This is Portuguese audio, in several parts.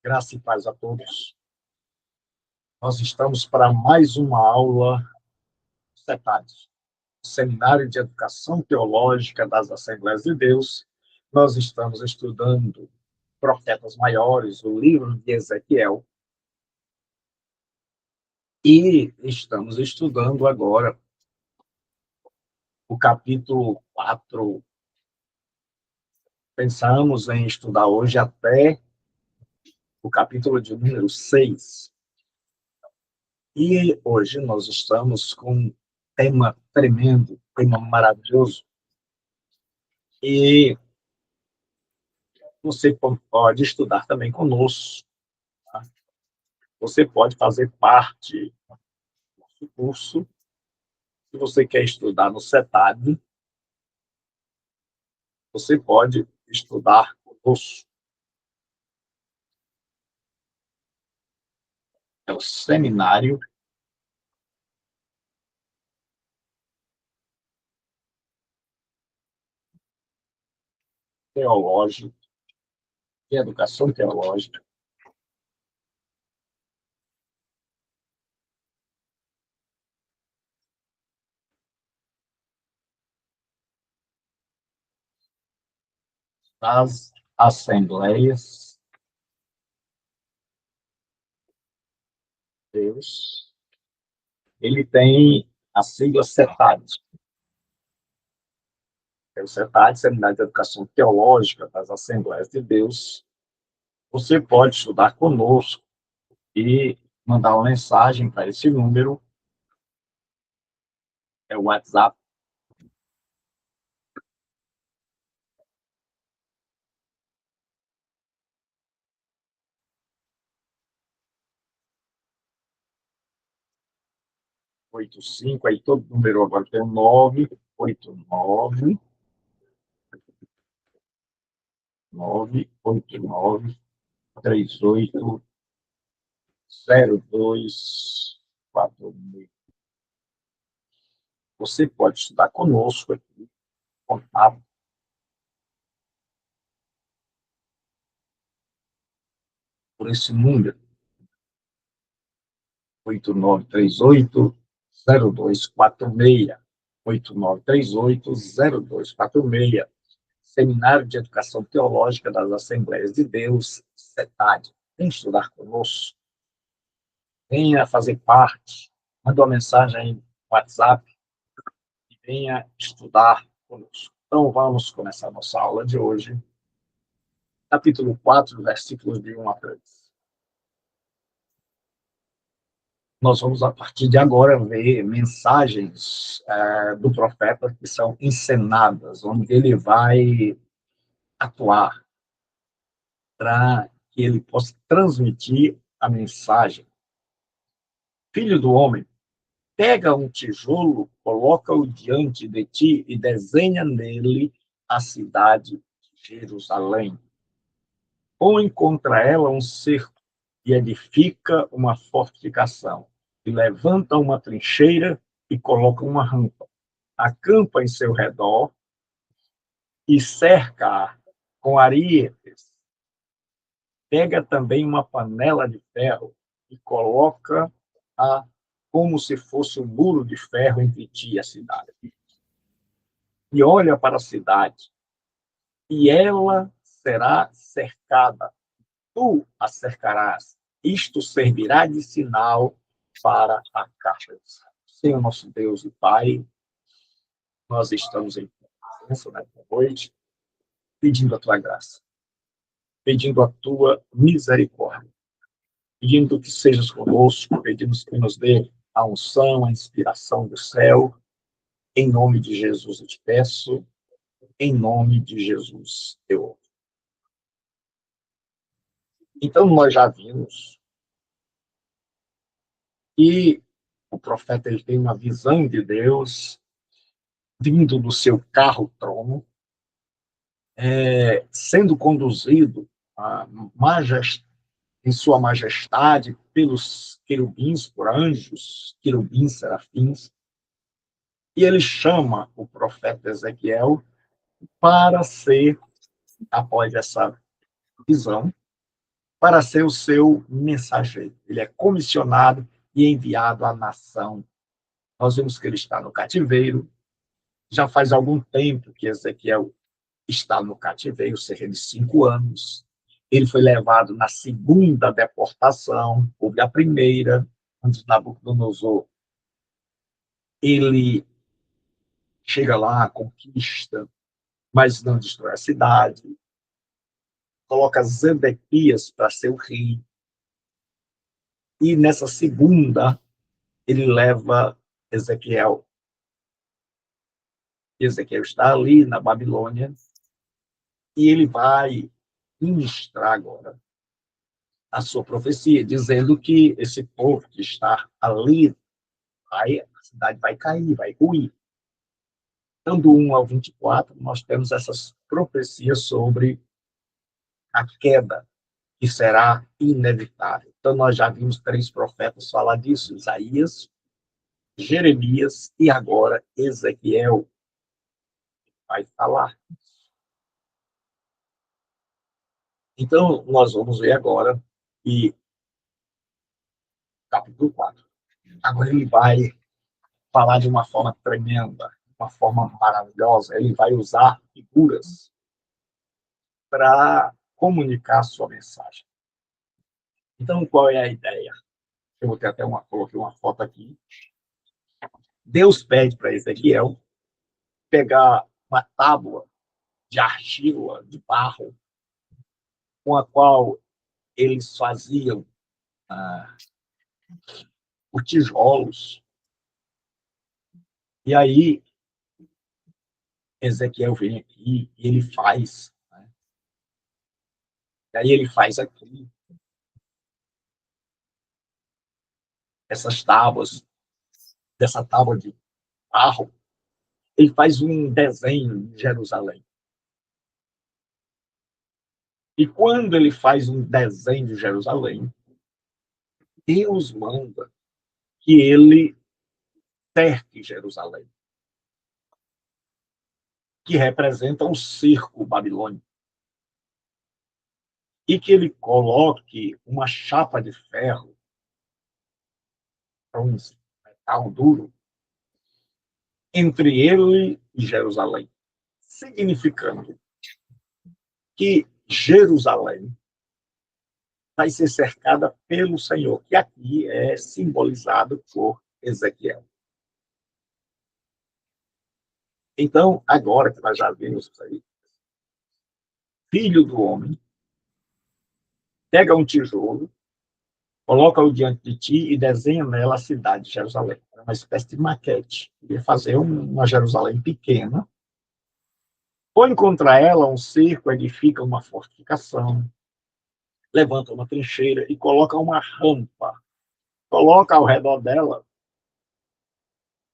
Graça e paz a todos. Nós estamos para mais uma aula CETAD, Seminário de Educação Teológica das Assembleias de Deus. Nós estamos estudando Profetas Maiores, o livro de Ezequiel, e estamos estudando agora o capítulo 4. Pensamos em estudar hoje até o capítulo de número 6. E hoje nós estamos com um tema tremendo, tema maravilhoso. E você pode estudar também conosco. Tá? Você pode fazer parte do nosso curso. Se você quer estudar no CETAD, você pode estudar conosco. É o Seminário Teológico e Educação Teológica das Assembleias de Deus. Ele tem a sigla CETAD. É o CETAD, Seminário de Educação Teológica das Assembleias de Deus. Você pode estudar conosco e mandar uma mensagem para esse número. É o WhatsApp. Aí todo número agora tem 989 989 38 0246. Você pode estudar conosco aqui, contato por esse número, 8938-0246, 8938-0246, Seminário de Educação Teológica das Assembleias de Deus, CETAD. Vem estudar conosco, venha fazer parte, manda uma mensagem aí no WhatsApp e venha estudar conosco. Então, vamos começar a nossa aula de hoje, capítulo 4, versículos de 1 a 3. Nós vamos, a partir de agora, ver mensagens do profeta que são encenadas, onde ele vai atuar para que ele possa transmitir a mensagem. Filho do homem, pega um tijolo, coloca-o diante de ti e desenha nele a cidade de Jerusalém. Põe contra ela um cerco e edifica uma fortificação. E levanta uma trincheira e coloca uma rampa. Acampa em seu redor e cerca com arietes. Pega também uma panela de ferro e coloca-a como se fosse um muro de ferro entre ti e a cidade. E olha para a cidade, e ela será cercada. Tu a cercarás. Isto servirá de sinal para a casa de Israel. Senhor nosso Deus e Pai, nós estamos em presença nesta noite, pedindo a tua graça, pedindo a tua misericórdia, pedindo que sejas conosco, pedindo que nos dê a unção, a inspiração do céu. Em nome de Jesus eu te peço, em nome de Jesus eu oro. Então, nós já vimos que o profeta ele tem uma visão de Deus vindo do seu carro-trono, sendo conduzido em sua majestade pelos querubins, por anjos, querubins, serafins, e ele chama o profeta Ezequiel para ser, após essa visão, para ser o seu mensageiro. Ele é comissionado e enviado à nação. Nós vemos que ele está no cativeiro. Já faz algum tempo que Ezequiel está no cativeiro, cerca de 5 anos. Ele foi levado na segunda deportação, houve a primeira, antes de Nabucodonosor. Ele chega lá, conquista, mas não destrói a cidade, coloca Zedequias para ser o rei, e nessa segunda, ele leva Ezequiel. Ezequiel está ali na Babilônia, e ele vai ministrar agora a sua profecia, dizendo que esse povo que está ali, a cidade vai cair, vai ruir. Então, do 1 ao 24, nós temos essas profecias sobre a queda, que será inevitável. Então, nós já vimos 3 profetas falar disso: Isaías, Jeremias e agora Ezequiel vai falar. Então, nós vamos ver agora, e capítulo 4. Agora ele vai falar de uma forma tremenda, uma forma maravilhosa. Ele vai usar figuras para comunicar a sua mensagem. Então, qual é a ideia? Eu vou ter até coloquei uma foto aqui. Deus pede para Ezequiel pegar uma tábua de argila, de barro, com a qual eles faziam os tijolos. E aí, Ezequiel vem aqui e ele faz. Né? E aí ele faz aqui essas tábuas, dessa tábua de barro, ele faz um desenho de Jerusalém. E quando ele faz um desenho de Jerusalém, Deus manda que ele cerque Jerusalém, que representa um circo babilônico, e que ele coloque uma chapa de ferro, um metal duro, entre ele e Jerusalém, significando que Jerusalém vai ser cercada pelo Senhor, que aqui é simbolizado por Ezequiel. Então, agora que nós já vimos isso aí, filho do homem, pega um tijolo, coloca-o diante de ti e desenha nela a cidade de Jerusalém. É uma espécie de maquete. Queria fazer uma Jerusalém pequena, põe contra ela um cerco, edifica uma fortificação, levanta uma trincheira e coloca uma rampa. Coloca ao redor dela,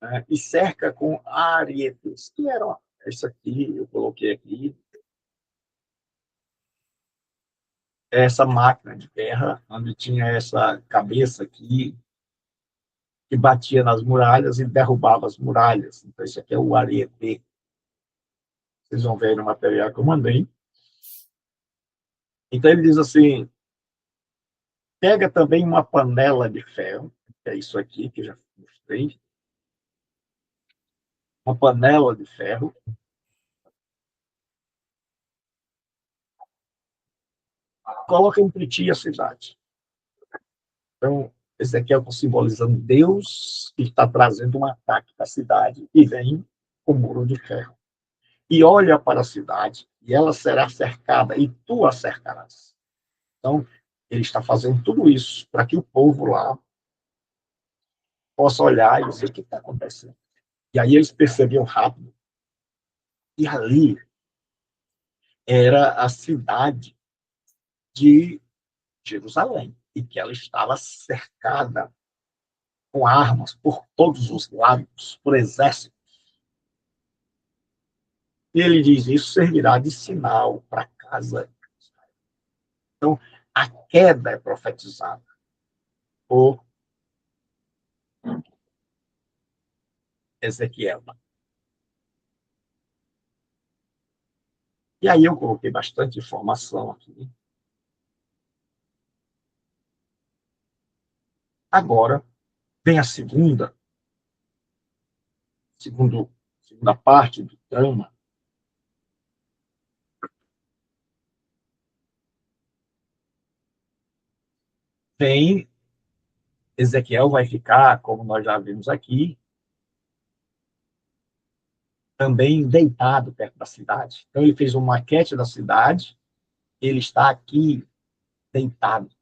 né, e cerca com arietes, que eram isso aqui, eu coloquei aqui, essa máquina de guerra, onde tinha essa cabeça aqui, que batia nas muralhas e derrubava as muralhas. Então, isso aqui é o ariete. Vocês vão ver no material que eu mandei. Então, ele diz assim, pega também uma panela de ferro, que é isso aqui que eu já mostrei, uma panela de ferro, coloca entre ti a cidade. Então, esse aqui é simbolizando Deus que está trazendo um ataque para a cidade e vem o muro de ferro. E olha para a cidade, e ela será cercada, e tu a cercarás. Então, ele está fazendo tudo isso para que o povo lá possa olhar e dizer o que está acontecendo. E aí eles percebiam rápido que ali era a cidade de Jerusalém, e que ela estava cercada com armas por todos os lados, por exército. E ele diz, isso servirá de sinal para a casa. Então, a queda é profetizada por Ezequiel. E aí eu coloquei bastante informação aqui. Agora, vem a segunda parte do drama. Vem, Ezequiel vai ficar, como nós já vimos aqui, também deitado perto da cidade. Então, ele fez uma maquete da cidade, ele está aqui deitado.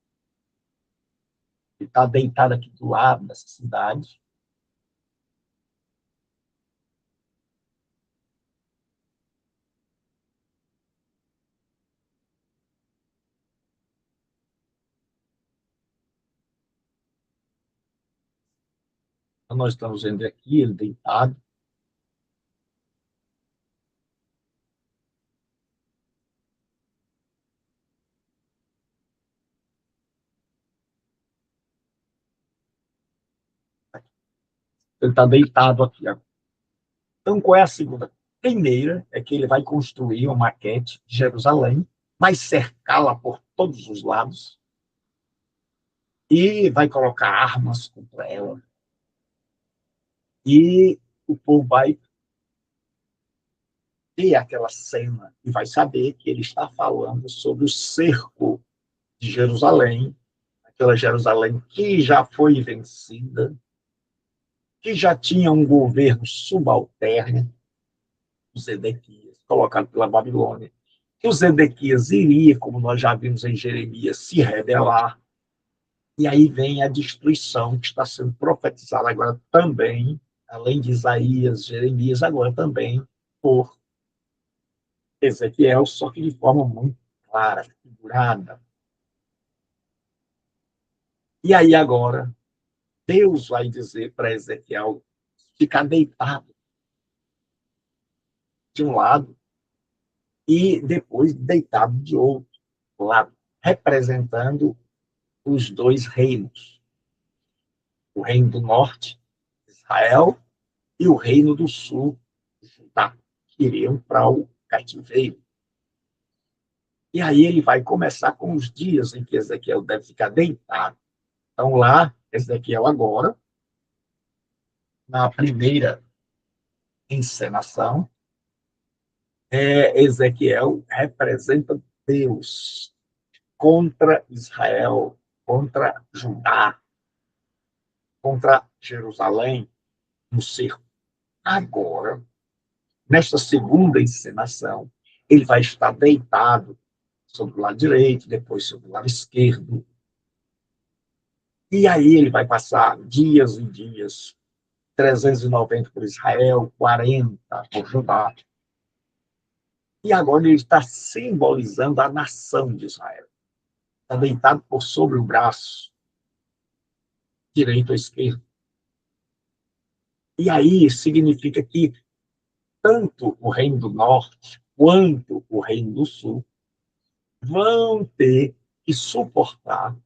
Ele está deitado aqui do lado dessa cidade. Então, nós estamos vendo aqui ele deitado. Ele está deitado aqui. Então, qual é a segunda? Primeira é que ele vai construir uma maquete de Jerusalém, vai cercá-la por todos os lados e vai colocar armas contra ela. E o povo vai ter aquela cena e vai saber que ele está falando sobre o cerco de Jerusalém, aquela Jerusalém que já foi vencida, que já tinha um governo subalterno, o Zedequias, colocado pela Babilônia, que o Zedequias iria, como nós já vimos em Jeremias, se rebelar. E aí vem a destruição que está sendo profetizada agora também, além de Isaías, Jeremias, agora também por Ezequiel, só que de forma muito clara, figurada. E aí agora, Deus vai dizer para Ezequiel ficar deitado de um lado e depois deitado de outro lado, representando os dois reinos. O reino do norte, Israel, e o reino do sul, Judá, que iriam para o cativeiro. E aí ele vai começar com os dias em que Ezequiel deve ficar deitado. Então lá, Ezequiel agora, na primeira encenação, Ezequiel representa Deus contra Israel, contra Judá, contra Jerusalém, no cerco. Agora, nesta segunda encenação, ele vai estar deitado sobre o lado direito, depois sobre o lado esquerdo. E aí ele vai passar dias e dias, 390 por Israel, 40 por Judá. E agora ele está simbolizando a nação de Israel. Está deitado por sobre o braço, direito ou esquerdo. E aí significa que tanto o Reino do Norte quanto o Reino do Sul vão ter que suportar.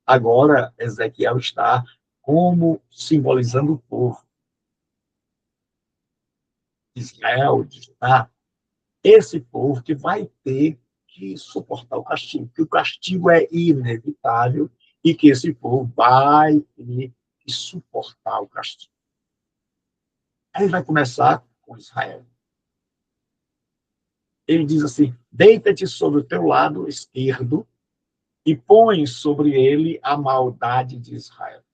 Agora, Ezequiel está como simbolizando o povo de Israel, de Judá, esse povo que vai ter que suportar o castigo, que o castigo é inevitável e que esse povo vai ter que suportar o castigo. Aí vai começar com Israel. Ele diz assim: deita-te sobre o teu lado esquerdo e põe sobre ele a maldade de Israel.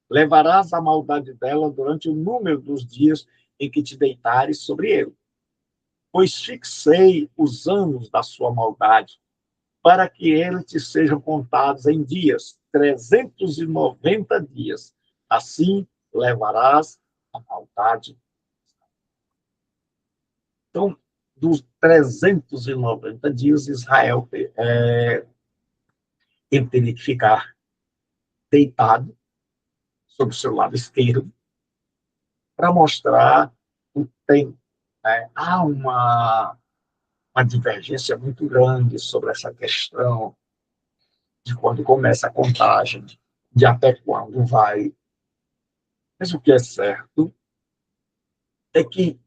Levarás a maldade dela durante o número dos dias em que te deitares sobre ele. Pois fixei os anos da sua maldade, para que eles te sejam contados em dias, 390 dias. Assim levarás a maldade. Então, dos 390 dias, Israel ele teria que ficar deitado sobre o seu lado esquerdo para mostrar o tempo. Né? Há uma divergência muito grande sobre essa questão de quando começa a contagem, de até quando vai. Mas o que é certo é que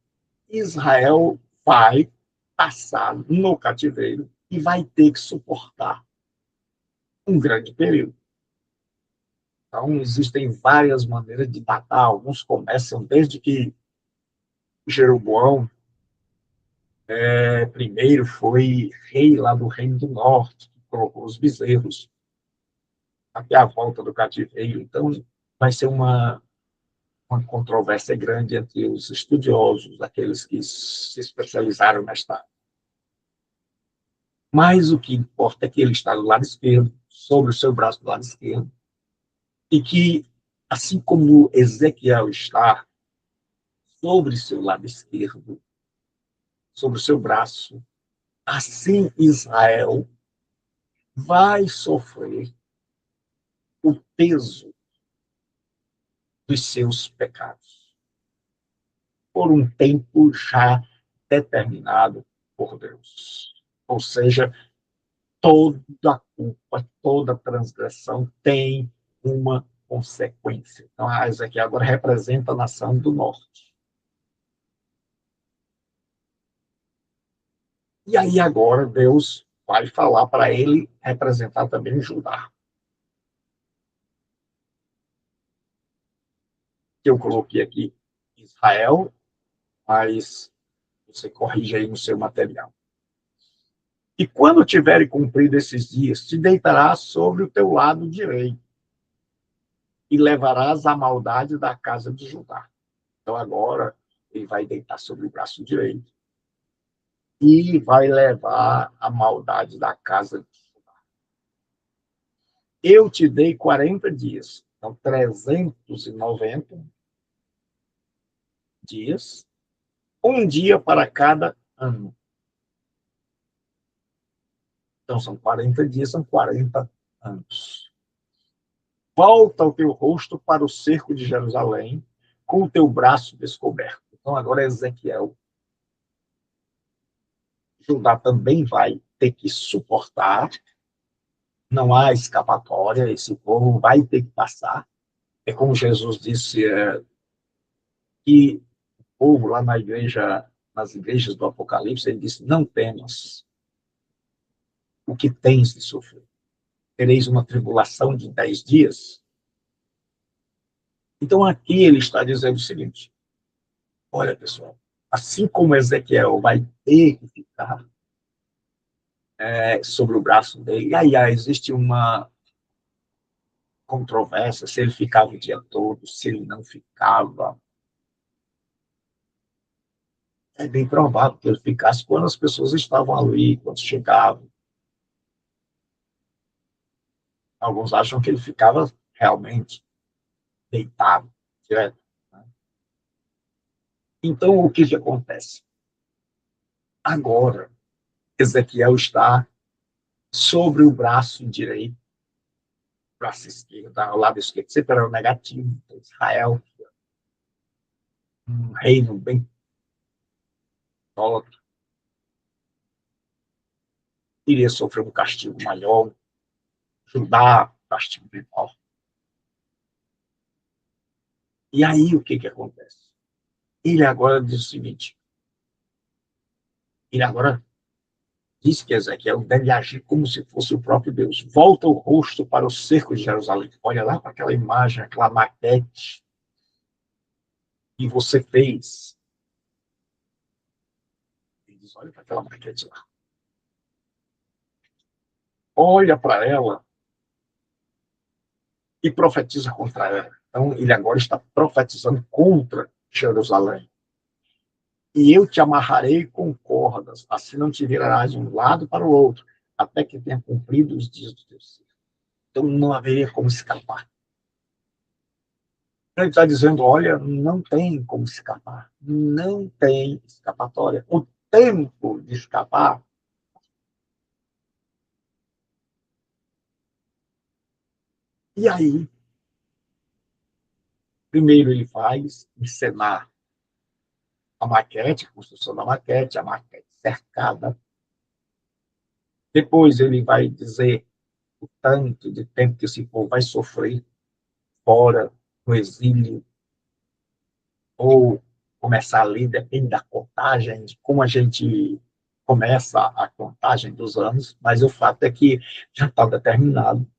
Israel vai passar no cativeiro e vai ter que suportar um grande período. Então, existem várias maneiras de datar. Alguns começam desde que Jeroboão primeiro foi rei lá do Reino do Norte, que colocou os bezerros até a volta do cativeiro. Então, vai ser uma controvérsia grande entre os estudiosos, aqueles que se especializaram nesta área. Mas o que importa é que ele está do lado esquerdo, sobre o seu braço do lado esquerdo, e que, assim como Ezequiel está sobre seu lado esquerdo, sobre o seu braço, assim Israel vai sofrer o peso dos seus pecados, por um tempo já determinado por Deus. Ou seja, toda culpa, toda transgressão tem uma consequência. Então, a Ezequiel agora representa a nação do norte. E aí agora Deus vai falar para ele representar também Judá. Eu coloquei aqui Israel, mas você corrige aí no seu material. E quando tiverem cumprido esses dias, te deitarás sobre o teu lado direito e levarás a maldade da casa de Judá. Então agora ele vai deitar sobre o braço direito e vai levar a maldade da casa de Judá. Eu te dei 40 dias, então 390 dias, um dia para cada ano. Então são 40 dias, são 40 anos. Volta o teu rosto para o cerco de Jerusalém, com o teu braço descoberto. Então agora Ezequiel, Judá também vai ter que suportar, não há escapatória, esse povo vai ter que passar. É como Jesus disse, que o povo lá na igreja, nas igrejas do Apocalipse, ele disse, não temas o que tens de sofrer. Tereis uma tribulação de 10 dias. Então aqui ele está dizendo o seguinte, olha pessoal, assim como Ezequiel vai ter que ficar sobre o braço dele, e aí existe uma controvérsia se ele ficava o dia todo, se ele não ficava. É bem provável que ele ficasse quando as pessoas estavam ali, quando chegavam. Alguns acham que ele ficava realmente deitado, direto. Né? Então, o que, que acontece? Agora, Ezequiel está sobre o braço direito, braço esquerdo, ao lado esquerdo, sempre era o negativo. Israel, um reino bem idólatra, iria sofrer um castigo maior, Judá, um castigo menor. E aí, o que, que acontece? Ele agora diz o seguinte, ele agora diz que Ezequiel deve agir como se fosse o próprio Deus. Volta o rosto para o cerco de Jerusalém. Olha lá para aquela imagem, aquela maquete que você fez. Ele diz, olha para aquela maquete lá. Olha para ela e profetiza contra ela. Então, ele agora está profetizando contra Jerusalém. E eu te amarrarei com cordas, assim não te virarás de um lado para o outro, até que tenha cumprido os dias do teu ser. Então, não haveria como escapar. Ele está dizendo, olha, não tem como escapar. Não tem escapatória. O tempo de escapar. E aí, primeiro ele faz encenar a maquete, a construção da maquete, a maquete cercada. Depois ele vai dizer o tanto de tempo que esse povo vai sofrer fora, no exílio, ou começar ali, depende da contagem, de como a gente começa a contagem dos anos, mas o fato é que já está determinado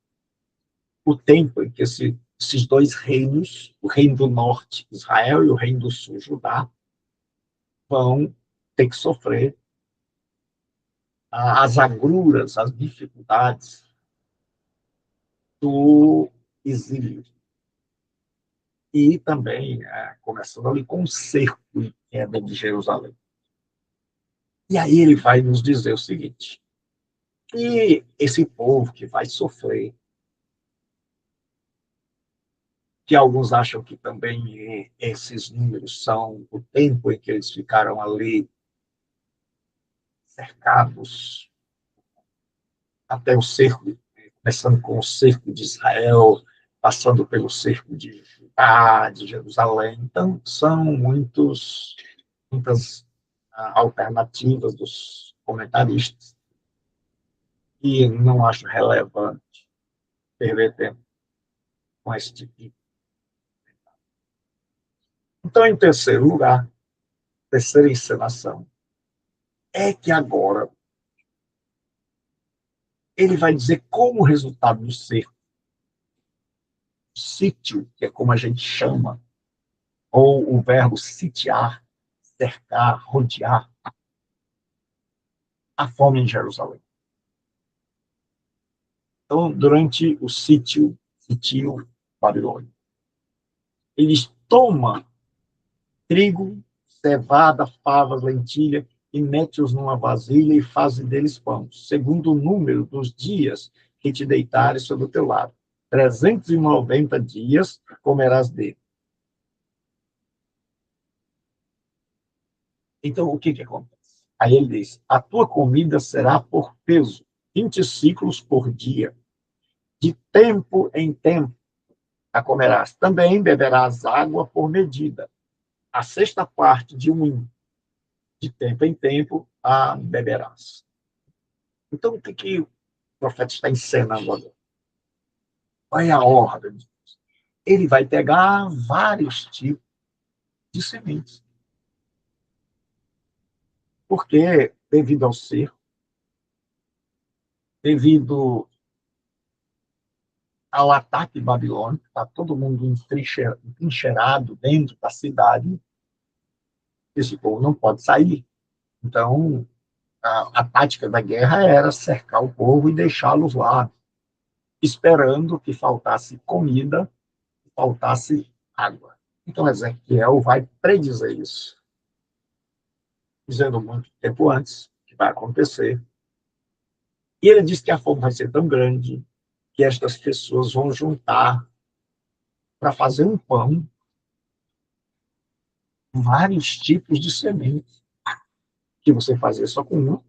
o tempo em que esse esses dois reinos, o reino do norte, Israel, e o reino do sul, Judá, vão ter que sofrer as agruras, as dificuldades do exílio. E também, começando ali com o cerco e queda de Jerusalém. E aí ele vai nos dizer o seguinte, que esse povo que vai sofrer, que alguns acham que também esses números são o tempo em que eles ficaram ali cercados até o cerco, começando com o cerco de Israel, passando pelo cerco de Judá, de Jerusalém. Então, são muitas alternativas dos comentaristas, e não acho relevante perder tempo com esse tipo de... Então, em terceiro lugar, terceira encenação, é que agora ele vai dizer como o resultado do cerco, sítio, que é como a gente chama, ou o verbo sitiar, cercar, rodear, a fome em Jerusalém. Então, durante o sítio babilônico, eles tomam trigo, cevada, favas, lentilha, e mete-os numa vasilha e fazem deles pão, segundo o número dos dias que te deitares sobre o teu lado. 390 dias comerás dele. Então, o que acontece? Aí ele diz, a tua comida será por peso, 20 ciclos por dia. De tempo em tempo a comerás. Também beberás água por medida. A sexta parte de um hin, de tempo em tempo a beberás. Então, o que o profeta está ensinando agora? Qual é a ordem? Ele vai pegar vários tipos de sementes. Porque, devido ao cerco, devido ao ataque babilônico, está todo mundo entrincheirado dentro da cidade, esse povo não pode sair. Então, a tática da guerra era cercar o povo e deixá-los lá, esperando que faltasse comida, faltasse água. Então, Ezequiel vai predizer isso, dizendo muito tempo antes que vai acontecer. E ele diz que a fome vai ser tão grande que estas pessoas vão juntar para fazer um pão, vários tipos de sementes, que você fazia só com um.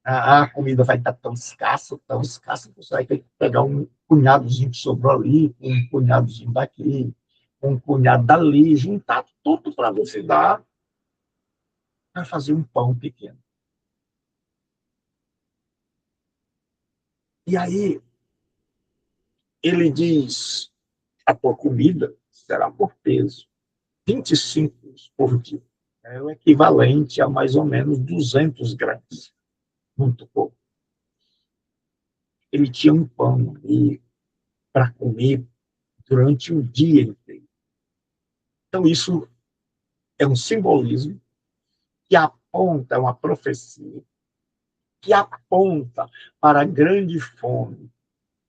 A comida vai estar tão escassa, que você vai ter que pegar um punhadozinho que sobrou ali, um punhadozinho daqui, um punhado dali, juntar tudo para você dar, para fazer um pão pequeno. E aí, ele diz, a tua comida será por peso, 25 por dia. É o equivalente a mais ou menos 200 gramas, muito pouco. Ele tinha um pão para comer durante um dia inteiro. Então, isso é um simbolismo que aponta uma profecia, que aponta para a grande fome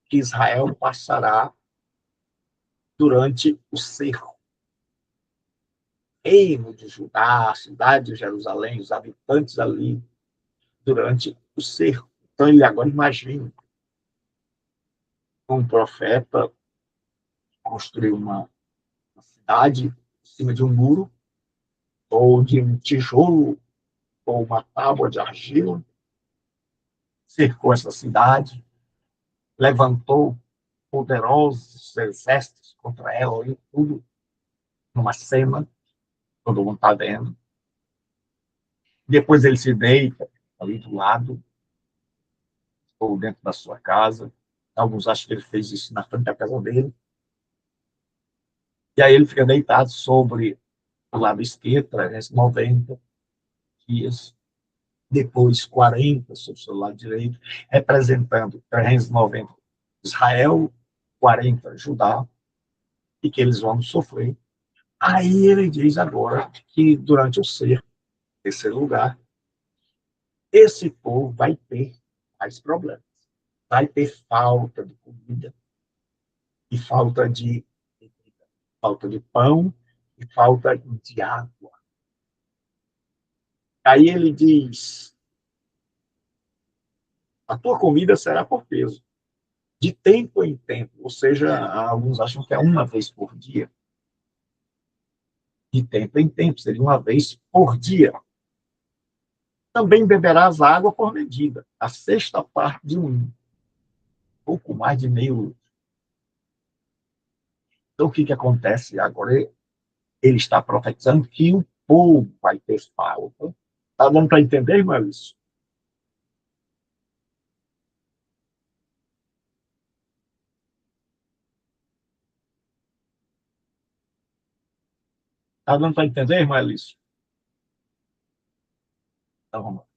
que Israel passará durante o cerco. Reino de Judá, a cidade de Jerusalém, os habitantes ali, durante o cerco. Então, ele agora imagina um profeta construir uma cidade em cima de um muro, ou de um tijolo, ou uma tábua de argila, cercou essa cidade, levantou poderosos exércitos contra ela, e tudo numa cena, todo mundo está vendo. Depois ele se deita ali do lado, ou dentro da sua casa. Alguns acham que ele fez isso na frente da casa dele. E aí ele fica deitado sobre o lado esquerdo, 390 dias. Depois 40 sobre o seu lado direito, representando 390 Israel 40 Judá, e que eles vão sofrer. Aí ele diz agora que durante o cerco, terceiro lugar, esse povo vai ter mais problemas. Vai ter falta de comida e falta de pão e falta de água. Aí ele diz: a tua comida será por peso, de tempo em tempo, ou seja, alguns acham que é uma vez por dia. De tempo em tempo, seria uma vez por dia. Também beberás água por medida, a sexta parte de pouco mais de meio litro. Então, o que acontece agora? Ele está profetizando que o povo vai ter falta. Está dando para entender, irmão Alice? Está dando para entender, irmão Alice? Então, vamos lá.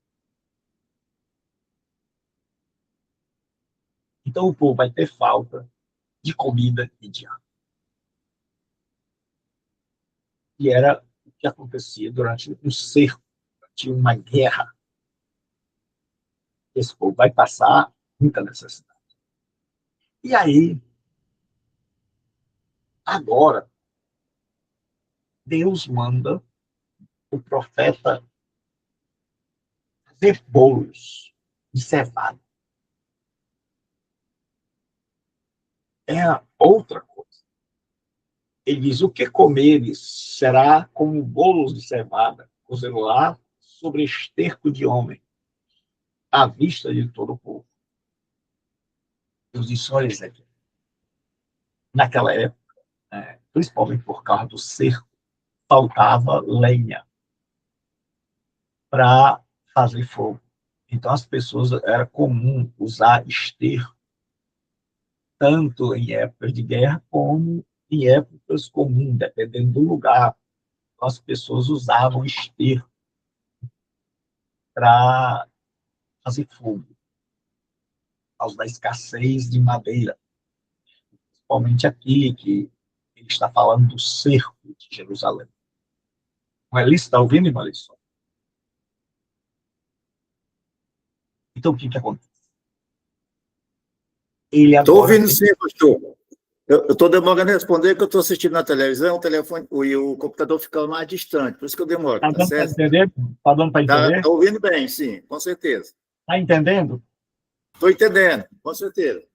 Então, o povo vai ter falta de comida e de água. E era o que acontecia durante um cerco, durante uma guerra. Esse povo vai passar muita necessidade. E aí, agora, Deus manda o profeta fazer bolos de cevada. É outra coisa. Ele diz: o que comeres será como bolos de cevada, cozendo lá sobre esterco de homem, à vista de todo o povo. Deus disse: olha, Ezequiel, naquela época, principalmente por causa do cerco, faltava lenha para fazer fogo. Então, as pessoas, era comum usar esterco, tanto em épocas de guerra, como em épocas comuns, dependendo do lugar. As pessoas usavam esterco para fazer fogo, por causa da escassez de madeira. Principalmente aqui, que ele está falando do cerco de Jerusalém. O Elis está ouvindo, irmã Elis? Então, o que acontece? Ele Estou agora ouvindo tem... sim, pastor. Eu estou demorando a responder porque eu estou assistindo na televisão, o telefone e o computador ficam mais distante, por isso que eu demoro, Está tá dando para certo? entender? Está dando para Tá entender? ouvindo bem, sim, com certeza. Está entendendo? Estou entendendo, com certeza.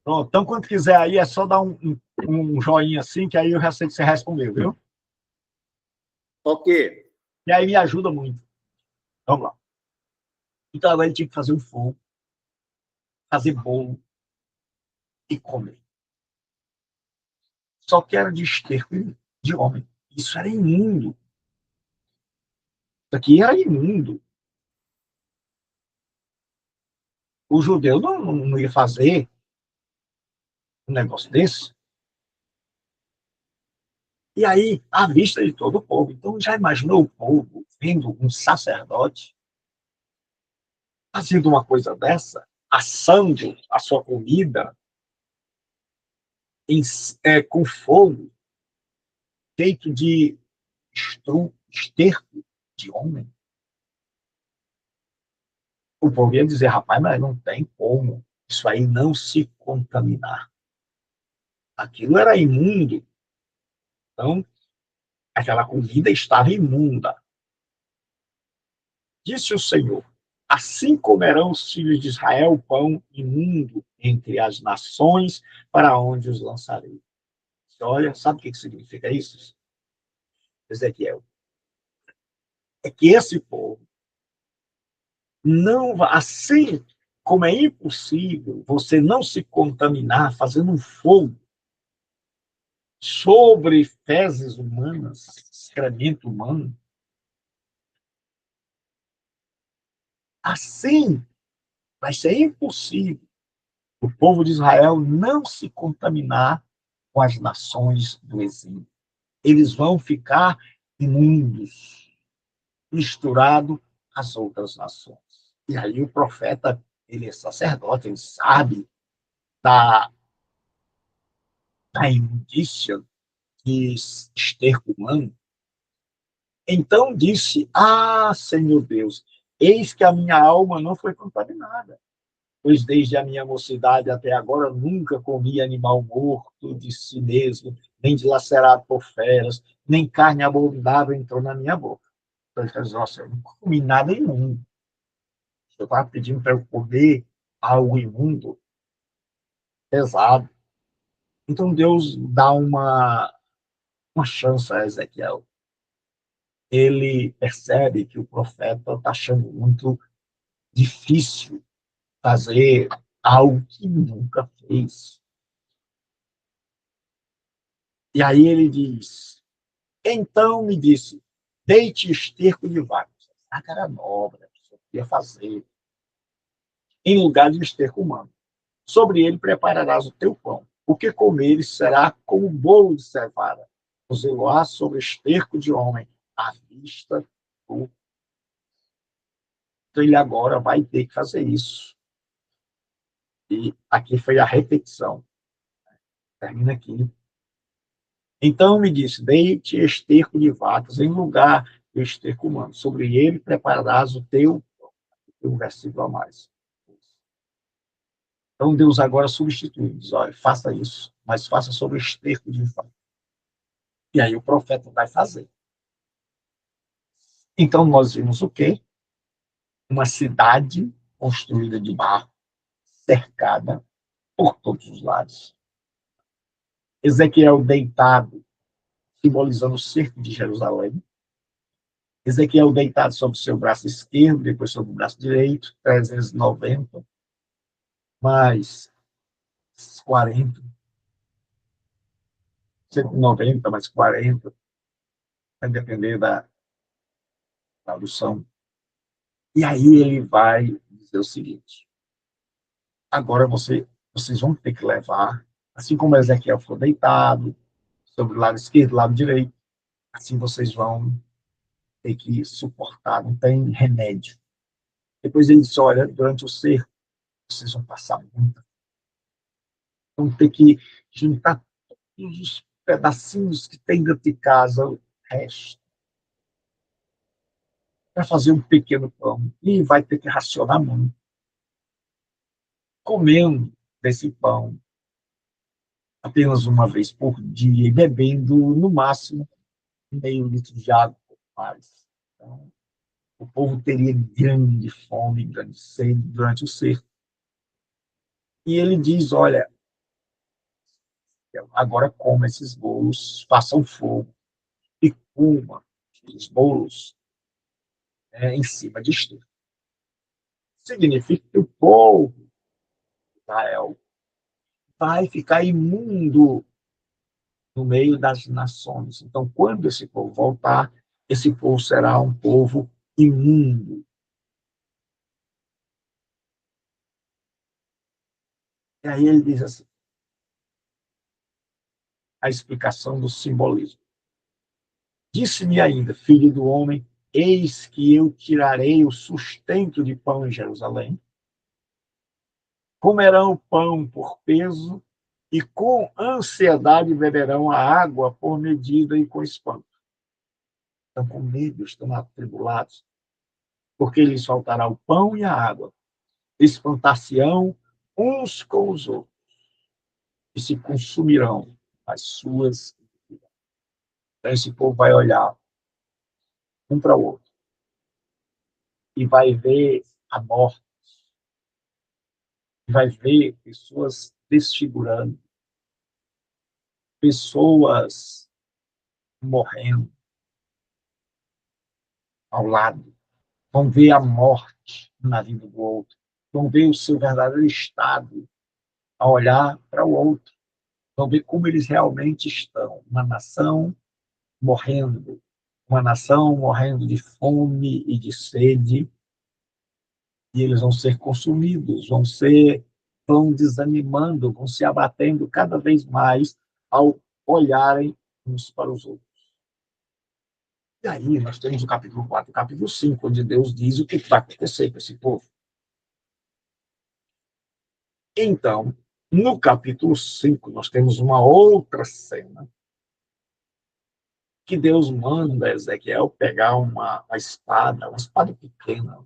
Pronto. Então, quando quiser aí, é só dar um joinha assim, que aí eu já sei que você respondeu, viu? Ok. E aí me ajuda muito. Vamos lá. Então, agora ele tinha que fazer um fogo, fazer bolo e comer. Só que era de esterco de homem. Isso era imundo. Isso aqui era imundo. O judeu não ia fazer um negócio desse. E aí, à vista de todo o povo. Então, já imaginou o povo vendo um sacerdote fazendo uma coisa dessa, assando a sua comida com fogo feito de esterco de homem? O povo ia dizer: rapaz, mas não tem como isso aí não se contaminar. Aquilo era imundo. Então, aquela comida estava imunda. Disse o Senhor: assim comerão os filhos de Israel o pão imundo entre as nações para onde os lançarei. Olha, sabe o que significa isso, Ezequiel? É que esse povo não vai, assim como é impossível você não se contaminar fazendo um fogo sobre fezes humanas, excremento humano, assim vai ser impossível o povo de Israel não se contaminar com as nações do exílio. Eles vão ficar imundos, misturados às outras nações. E aí o profeta, ele é sacerdote, ele sabe da a imundícia de esterco humano. Então disse: Ah, Senhor Deus, eis que a minha alma não foi contaminada, pois desde a minha mocidade até agora nunca comi animal morto de si mesmo, nem dilacerado por feras, nem carne abominável entrou na minha boca. Então ele diz: Nossa, eu não comi nada imundo. Eu estava pedindo para eu comer algo imundo, pesado. Então Deus dá uma chance a Ezequiel. Ele percebe que o profeta está achando muito difícil fazer algo que nunca fez. E aí ele diz: Então me disse, deite esterco de vacas. A cara nobre, que eu queria fazer, em lugar de esterco humano. Sobre ele prepararás o teu pão. O que comeres será como um bolo de cevada. Cozeloá sobre esterco de homem, à vista do. Então ele agora vai ter que fazer isso. E aqui foi a repetição. Termina aqui. Então me disse: deite esterco de vacas em lugar do esterco humano. Sobre ele prepararás o teu. Um versículo a mais. Então Deus agora substitui, diz: olha, faça isso, mas faça sobre o esterco de vacas. E aí o profeta vai fazer. Então nós vimos o quê? Uma cidade construída de barro, cercada por todos os lados. Ezequiel deitado, simbolizando o cerco de Jerusalém. Ezequiel deitado sobre o seu braço esquerdo, depois sobre o braço direito, 390, mais 40, 190, mais 40, vai depender da tradução. E aí ele vai dizer o seguinte: agora vocês vão ter que levar, assim como Ezequiel ficou deitado, sobre o lado esquerdo, lado direito, assim vocês vão ter que suportar, não tem remédio. Depois ele disse: olha, durante o cerco, vocês vão passar muito. Vão ter que juntar todos os pedacinhos que tem dentro de casa, o resto, para fazer um pequeno pão. E vai ter que racionar muito, comendo desse pão apenas uma vez por dia e bebendo, no máximo, meio litro de água, mais. Então, o povo teria grande fome, grande sede durante o cerco. E ele diz: olha, agora coma esses bolos, façam fogo e coma os bolos em cima de esterco. Significa que o povo de Israel vai ficar imundo no meio das nações. Então, quando esse povo voltar, esse povo será um povo imundo. E aí ele diz assim, a explicação do simbolismo. Disse-me ainda, filho do homem, eis que eu tirarei o sustento de pão em Jerusalém, comerão pão por peso e com ansiedade beberão a água por medida e com espanto. Estão com medo, estão atribulados, porque lhes faltará o pão e a água. Espantar-se-ão uns com os outros e se consumirão as suas. Então, esse povo vai olhar um para o outro e vai ver a morte, vai ver pessoas desfigurando, pessoas morrendo ao lado, vão ver a morte na vida do outro, vão ver o seu verdadeiro estado a olhar para o outro, vão ver como eles realmente estão, morrendo, uma nação morrendo de fome e de sede, e eles vão ser consumidos, vão desanimando, vão se abatendo cada vez mais ao olharem uns para os outros. E aí nós temos o capítulo 4 e o capítulo 5, onde Deus diz o que vai acontecer com esse povo. Então, No capítulo 5, nós temos uma outra cena que Deus manda Ezequiel pegar uma espada pequena,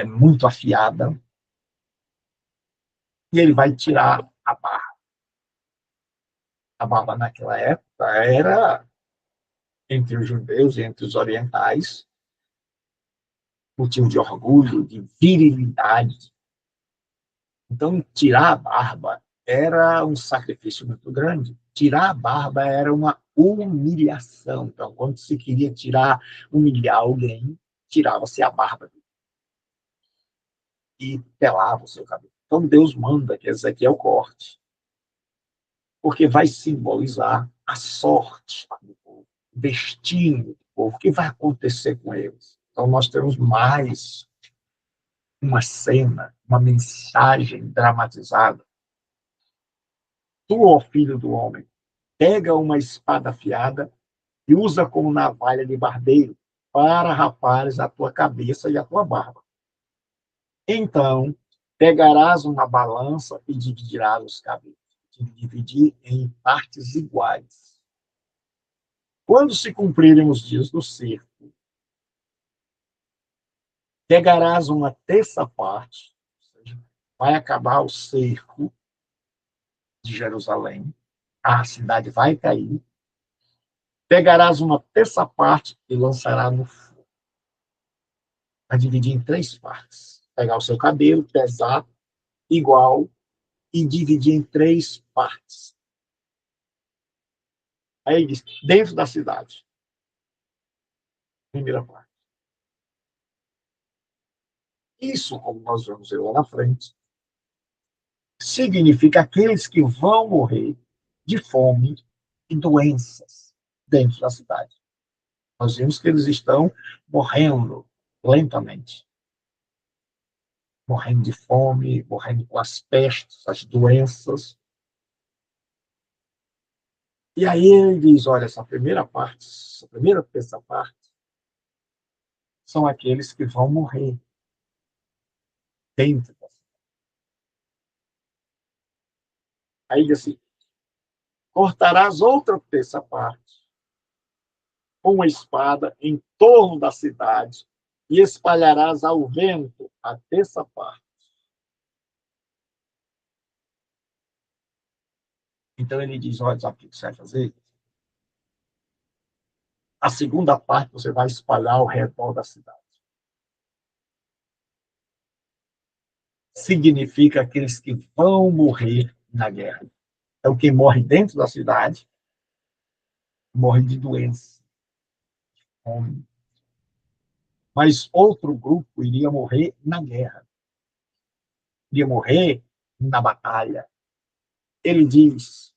muito afiada, e ele vai tirar a barba. A barba naquela época era, entre os judeus e entre os orientais, motivo de orgulho, de virilidade. Então, tirar a barba era um sacrifício muito grande. Tirar a barba era uma humilhação. Então, quando se queria humilhar alguém, tirava-se a barba e pelava o seu cabelo. Então, Deus manda que Ezequiel corte, porque vai simbolizar a sorte do povo, o destino do povo, o que vai acontecer com eles. Então, nós temos mais uma cena, uma mensagem dramatizada. Tu, ó filho do homem, pega uma espada afiada e usa como navalha de barbeiro para rapares a tua cabeça e a tua barba. Então, pegarás uma balança e dividirás os cabelos. Dividir em partes iguais. Quando se cumprirem os dias do cerco, pegarás uma terça parte, ou seja, vai acabar o cerco de Jerusalém, a cidade vai cair, pegarás uma terça parte e lançarás no fogo. Vai dividir em 3 partes. Pegar o seu cabelo, pesar, igual, e dividir em 3 partes. Aí ele diz, dentro da cidade. Primeira parte. Isso, como nós vamos ver lá na frente, significa aqueles que vão morrer de fome e doenças dentro da cidade. Nós vimos que eles estão morrendo lentamente, morrendo de fome, morrendo com as pestes, as doenças. E aí ele diz, olha, essa primeira terça parte, são aqueles que vão morrer dentro da cidade. Aí diz assim, cortarás outra terça parte com uma espada em torno da cidade e espalharás ao vento a terça parte. Então ele diz, olha, sabe o que você vai fazer? A segunda parte você vai espalhar ao redor da cidade. Significa aqueles que vão morrer na guerra. Então, quem morre dentro da cidade, morre de doença, de fome. Mas outro grupo iria morrer na guerra. Iria morrer na batalha. Ele diz,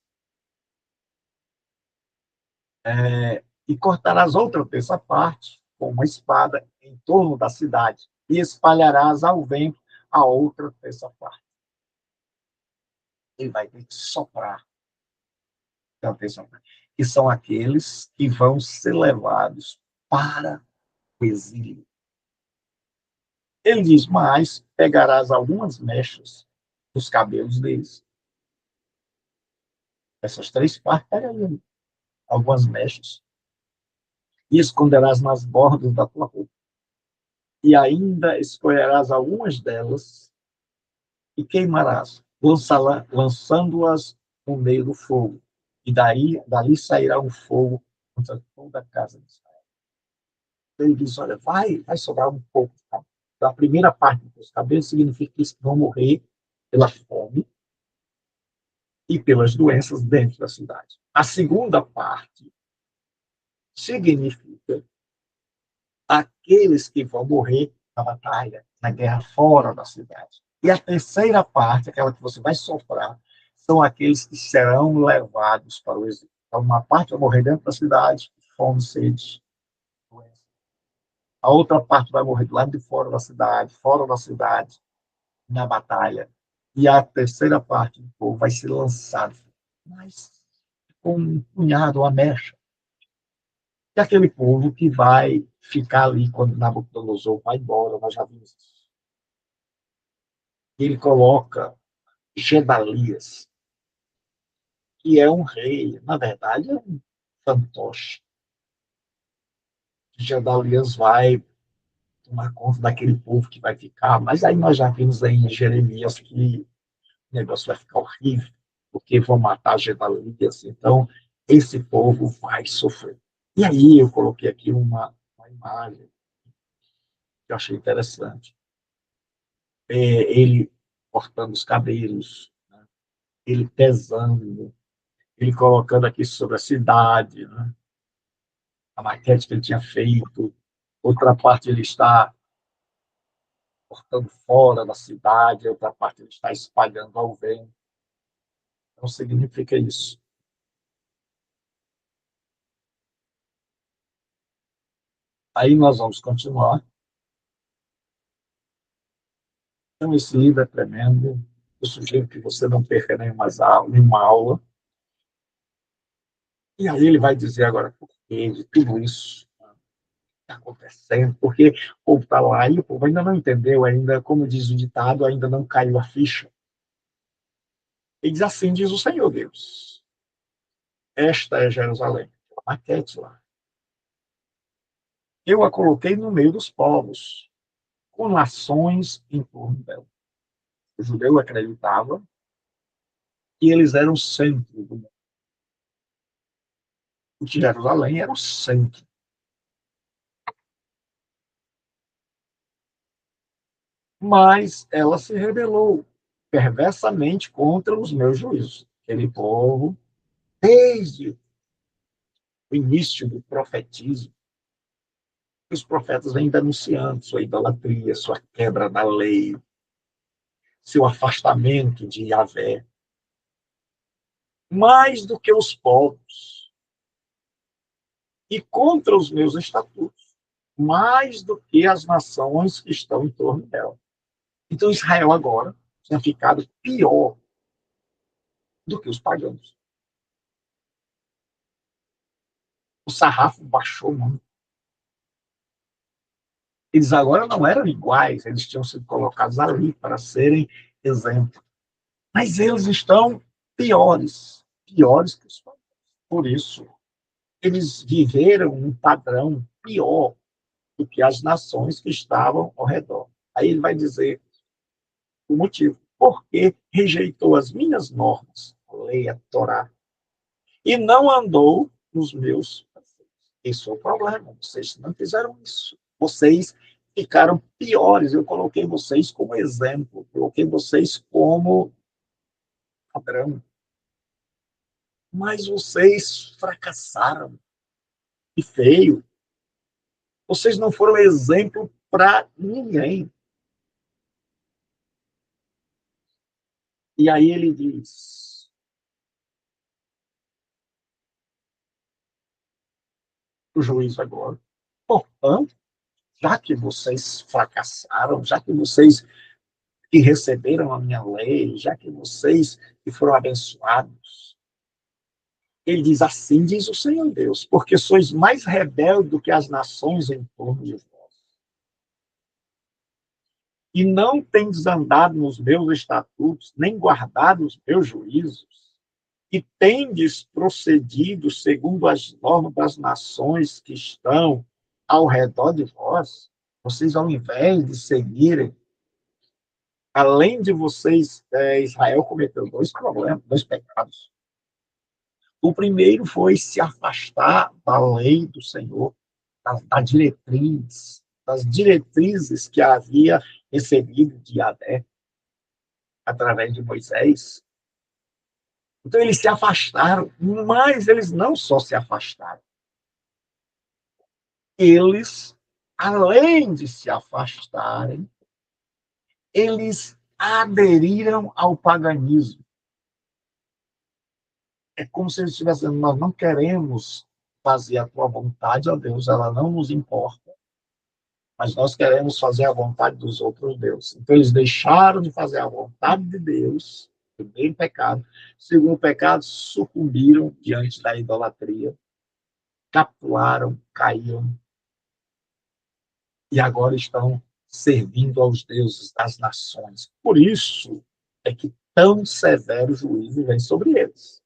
e cortarás outra terça parte com uma espada em torno da cidade e espalharás ao vento a outra terça parte. Ele vai ter que soprar. Que são aqueles que vão ser levados para o exílio. Ele diz, mas pegarás algumas mechas dos cabelos deles. Essas 3 partes, pega aí algumas mechas e esconderás nas bordas da tua roupa. E ainda escolherás algumas delas e queimarás, lançando-as no meio do fogo. E dali sairá um fogo contra toda a casa de Israel. Ele diz, olha, vai sobrar um pouco. Da primeira parte dos cabelos significa que eles vão morrer pela fome e pelas doenças dentro da cidade. A segunda parte significa aqueles que vão morrer na batalha, na guerra fora da cidade. E a terceira parte, aquela que você vai sofrer, são aqueles que serão levados para o exílio. Então, uma parte vai morrer dentro da cidade, fome, sede, doença. A outra parte vai morrer do lado de fora da cidade, na batalha. E a terceira parte do povo vai ser lançado, mas com um punhado, uma mecha. E aquele povo que vai ficar ali quando Nabucodonosor vai embora, nós já vimos isso. Ele coloca Gedalias, que é um rei, na verdade é um fantoche. Gedalias vai tomar conta daquele povo que vai ficar, mas aí nós já vimos aí em Jeremias que o negócio vai ficar horrível, porque vão matar Gedalias, então esse povo vai sofrer. E aí eu coloquei aqui uma imagem que eu achei interessante. Ele cortando os cabelos, né? Ele pesando, ele colocando aqui sobre a cidade, né? A maquete que ele tinha feito, outra parte ele está cortando fora da cidade, outra parte ele está espalhando ao vento. Então significa isso. Aí nós vamos continuar. Então esse livro é tremendo. Eu sugiro que você não perca nenhuma aula. E aí ele vai dizer agora por que de tudo isso está acontecendo, porque o povo está lá e o povo ainda não entendeu, ainda, como diz o ditado, ainda não caiu a ficha. Ele diz assim, diz o Senhor Deus, esta é Jerusalém, a maquete lá. Eu a coloquei no meio dos povos, com nações em torno dela. O judeu acreditava que eles eram o centro do mundo. O que Jerusalém era o centro. Mas ela se rebelou perversamente contra os meus juízos. Aquele povo, desde o início do profetismo, os profetas vêm denunciando sua idolatria, sua quebra da lei, seu afastamento de Yahvé. Mais do que os povos, e contra os meus estatutos, mais do que as nações que estão em torno dela. Então Israel agora tinha ficado pior do que os pagãos. O sarrafo baixou muito. Eles agora não eram iguais, eles tinham sido colocados ali para serem exemplo. Mas eles estão piores que os pagãos. Por isso, eles viveram um padrão pior do que as nações que estavam ao redor. Aí ele vai dizer o motivo. Porque rejeitou as minhas normas, a lei, a Torá, e não andou nos meus preceitos. Esse é o problema. Vocês não fizeram isso. Vocês ficaram piores. Eu coloquei vocês como exemplo, coloquei vocês como padrão. Mas vocês fracassaram. E feio. Vocês não foram exemplo para ninguém. E aí ele diz, o juiz agora, portanto, já que vocês fracassaram, já que vocês que receberam a minha lei, já que vocês que foram abençoados, ele diz assim, diz o Senhor Deus, porque sois mais rebeldes do que as nações em torno de vós. E não tendes andado nos meus estatutos, nem guardado os meus juízos, e tendes procedido segundo as normas das nações que estão ao redor de vós, vocês, ao invés de seguirem, além de vocês, Israel cometeu dois problemas, dois pecados. O primeiro foi se afastar da lei do Senhor, das diretrizes que havia recebido de Adé, através de Moisés. Então, eles se afastaram, mas eles não só se afastaram, eles, além de se afastarem, eles aderiram ao paganismo. É como se eles estivessem dizendo, nós não queremos fazer a tua vontade, ó Deus, ela não nos importa, mas nós queremos fazer a vontade dos outros deuses. Então, eles deixaram de fazer a vontade de Deus, primeiro pecado. Segundo pecado, sucumbiram diante da idolatria, capitularam, caíram, e agora estão servindo aos deuses das nações. Por isso é que tão severo juízo vem sobre eles.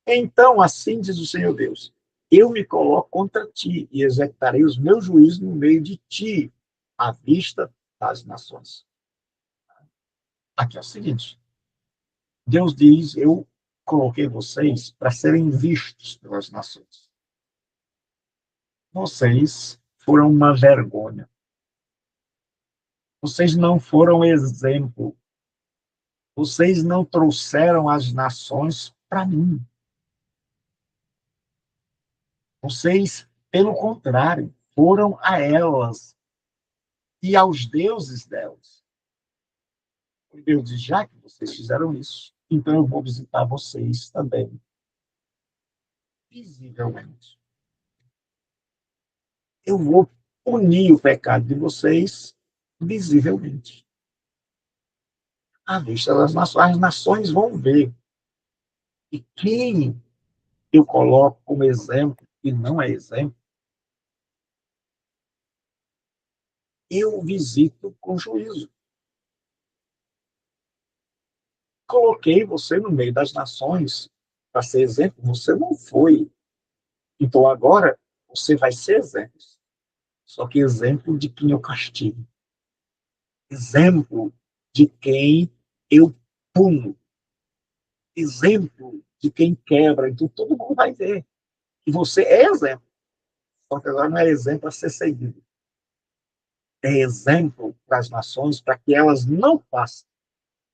Então, assim diz o Senhor Deus, eu me coloco contra ti e executarei os meus juízos no meio de ti, à vista das nações. Aqui é o seguinte, Deus diz, eu coloquei vocês para serem vistos pelas nações. Vocês foram uma vergonha. Vocês não foram exemplo. Vocês não trouxeram as nações para mim. Vocês, pelo contrário, foram a elas e aos deuses delas. Deus diz, já que vocês fizeram isso, então eu vou visitar vocês também, visivelmente. Eu vou punir o pecado de vocês visivelmente. À vista das nações, as nações vão ver. E quem eu coloco como exemplo, e não é exemplo, eu visito com juízo. Coloquei você no meio das nações para ser exemplo, você não foi. Então agora você vai ser exemplo. Só que exemplo de quem eu castigo. Exemplo de quem eu puno. Exemplo de quem quebra. Então todo mundo vai ver. E você é exemplo. Só que agora não é exemplo a ser seguido. É exemplo para as nações, para que elas não façam o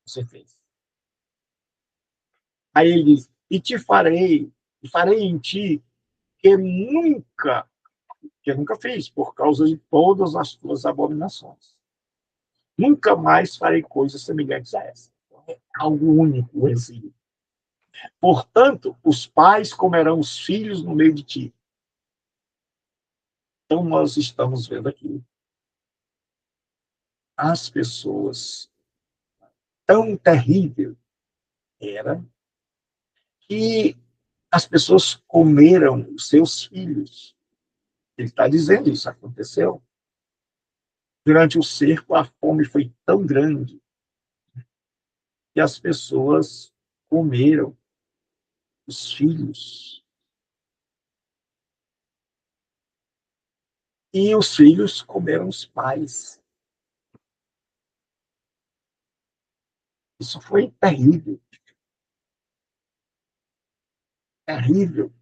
que você fez. Aí ele diz, e farei em ti que eu nunca fiz, por causa de todas as tuas abominações. Nunca mais farei coisas semelhantes a essa. É algo único, o exílio. Portanto, os pais comerão os filhos no meio de ti. Então, nós estamos vendo aqui as pessoas, tão terrível era que as pessoas comeram os seus filhos. Ele está dizendo isso aconteceu. Durante o cerco, a fome foi tão grande que as pessoas comeram os filhos. E os filhos comeram os pais. Isso foi terrível. Terrível.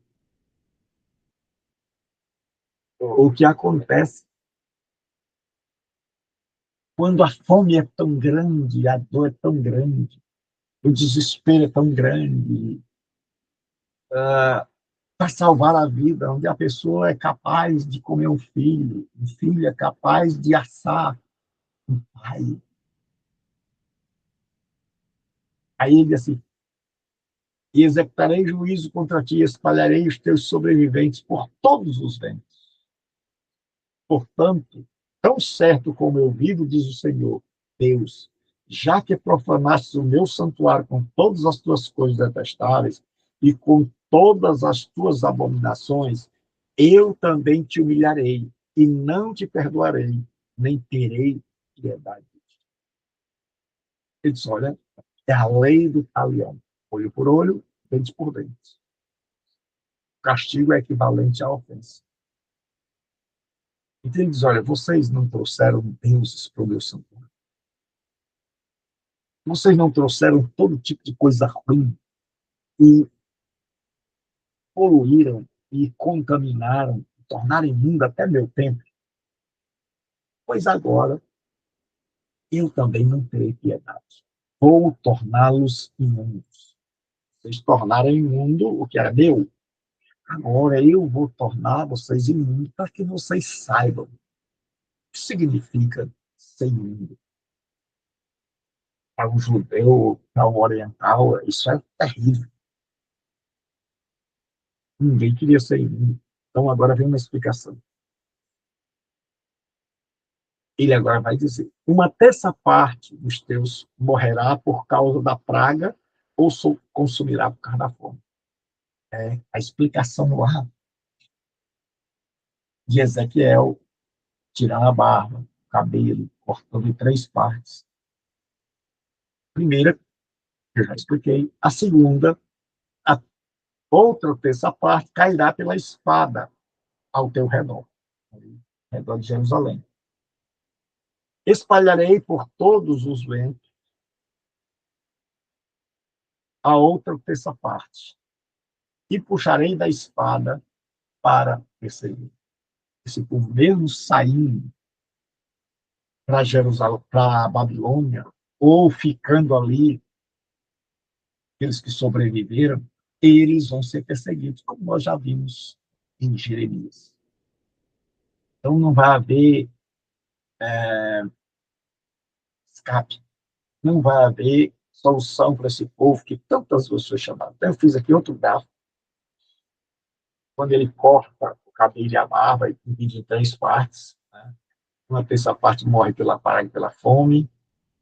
O que acontece quando a fome é tão grande, a dor é tão grande, o desespero é tão grande, para salvar a vida, onde a pessoa é capaz de comer um filho é capaz de assar um pai. Aí ele diz assim, e executarei juízo contra ti, espalharei os teus sobreviventes por todos os ventos. Portanto, tão certo como eu vivo, diz o Senhor, Deus, já que profanaste o meu santuário com todas as tuas coisas detestáveis e com todas as tuas abominações, eu também te humilharei e não te perdoarei, nem terei piedade. Ele diz, olha, é a lei do talião. Olho por olho, dente por dente. O castigo é equivalente à ofensa. Então ele diz, olha, vocês não trouxeram deuses para o meu santuário. Vocês não trouxeram todo tipo de coisa ruim e poluíram e contaminaram, tornaram imundo até meu templo. Pois agora eu também não terei piedade. Vou torná-los imundos. Vocês tornaram imundo o que era meu. Agora eu vou tornar vocês imundos para que vocês saibam o que significa ser imundo. Para um judeu, para um oriental, isso é terrível. Ninguém queria ser imundo. Então agora vem uma explicação. Ele agora vai dizer, uma terça parte dos teus morrerá por causa da praga ou consumirá por causa da fome. É a explicação lá de Ezequiel, tirando a barba, o cabelo, cortando em 3 partes. Primeira, eu já expliquei. A segunda, a outra terça parte cairá pela espada ao teu redor, ao redor de Jerusalém. Espalharei por todos os ventos a outra terça parte, e puxarei da espada para perseguir. Esse povo, mesmo saindo para Jerusalém, para a Babilônia, ou ficando ali, aqueles que sobreviveram, eles vão ser perseguidos, como nós já vimos em Jeremias. Então não vai haver escape, não vai haver solução para esse povo que tantas vezes foi chamado. Então eu fiz aqui outro gráfico, quando ele corta o cabelo e a barba e divide em três partes, né? Uma terça parte morre pela praga e pela fome,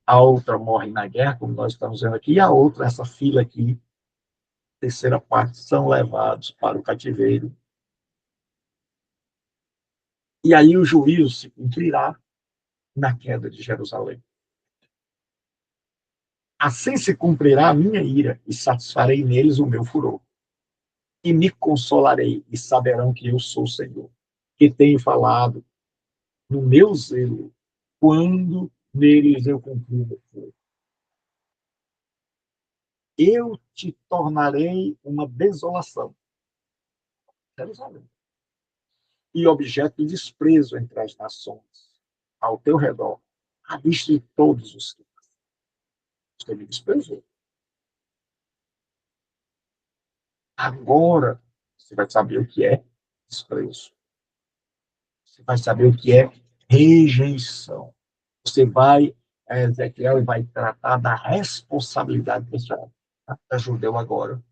a outra morre na guerra, como nós estamos vendo aqui, e a outra, essa fila aqui, terceira parte, são levados para o cativeiro. E aí o juízo se cumprirá na queda de Jerusalém. Assim se cumprirá a minha ira, e satisfarei neles o meu furor. E me consolarei, e saberão que eu sou o Senhor, que tenho falado no meu zelo, quando neles eu cumpri o meu furor. Eu te tornarei uma desolação, Jerusalém, e objeto de desprezo entre as nações, ao teu redor, à vista de todos os que você me desprezou. Agora você vai saber o que é desprezo. Você vai saber o que é rejeição. Você vai, Ezequiel vai tratar da responsabilidade pessoal. Cada judeu agora,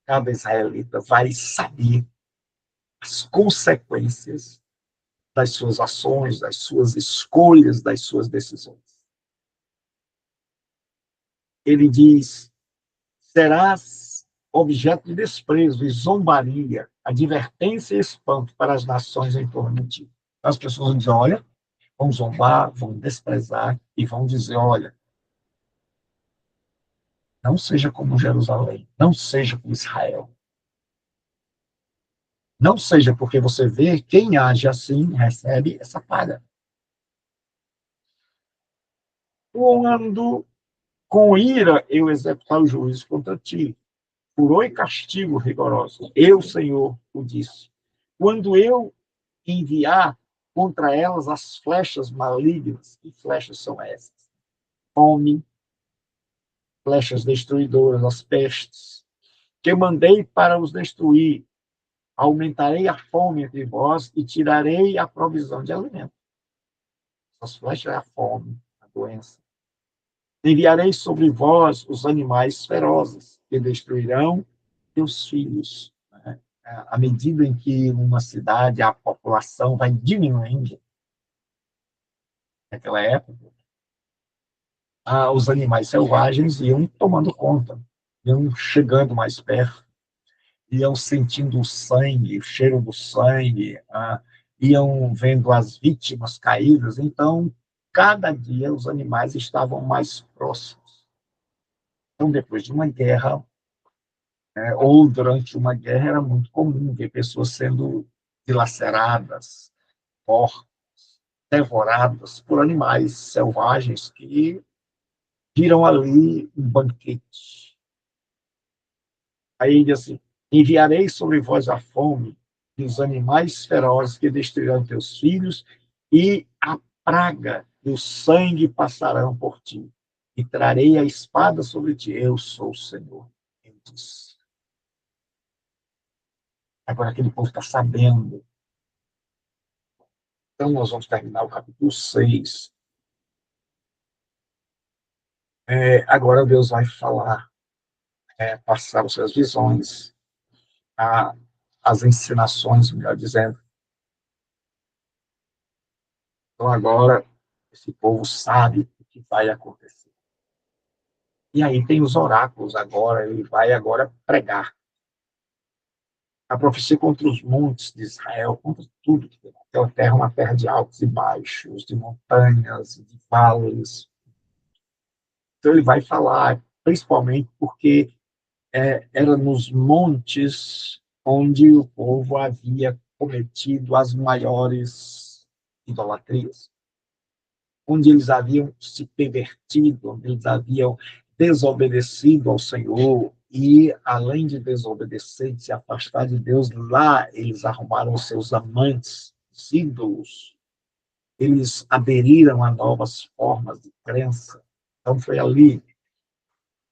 cada israelita vai saber as consequências das suas ações, das suas escolhas, das suas decisões. Ele diz: serás objeto de desprezo e zombaria, advertência e espanto para as nações em torno de ti. As pessoas vão dizer: olha, vão zombar, vão desprezar e vão dizer: olha, não seja como Jerusalém, não seja como Israel. Não seja, porque você vê quem age assim recebe essa paga. Quando com ira eu executar o juízo contra ti, furor e castigo rigoroso, eu, Senhor, o disse. Quando eu enviar contra elas as flechas malignas, que flechas são essas? Fome, flechas destruidoras, as pestes, que mandei para os destruir, aumentarei a fome entre vós e tirarei a provisão de alimento. As flechas é a fome, a doença. Enviarei sobre vós os animais ferozes, que destruirão teus filhos. Né? À medida em que uma cidade, a população vai diminuindo, naquela época, os animais selvagens iam tomando conta, iam chegando mais perto, iam sentindo o sangue, o cheiro do sangue, iam vendo as vítimas caídas. Então, cada dia os animais estavam mais próximos. Então, depois de uma guerra, ou durante uma guerra, era muito comum ver pessoas sendo dilaceradas, mortas, devoradas por animais selvagens que viram ali um banquete. Aí ele diz assim: enviarei sobre vós a fome e os animais ferozes que destruirão teus filhos, e a praga e o sangue passarão por ti. E trarei a espada sobre ti. Eu sou o Senhor. Ele diz. Agora aquele povo está sabendo. Então nós vamos terminar o capítulo 6. Agora Deus vai falar, passar as suas visões, as ensinações, melhor dizendo. Então agora esse povo sabe o que vai acontecer. E aí tem os oráculos agora, ele vai agora pregar. A profecia contra os montes de Israel, contra tudo que tem. Aquela terra é uma terra de altos e baixos, de montanhas, de vales. Então ele vai falar, principalmente porque era nos montes onde o povo havia cometido as maiores idolatrias, onde eles haviam se pervertido, onde eles haviam desobedecido ao Senhor, e, além de desobedecer, de se afastar de Deus, lá eles arrumaram os seus amantes, os ídolos, eles aderiram a novas formas de crença. Então foi ali.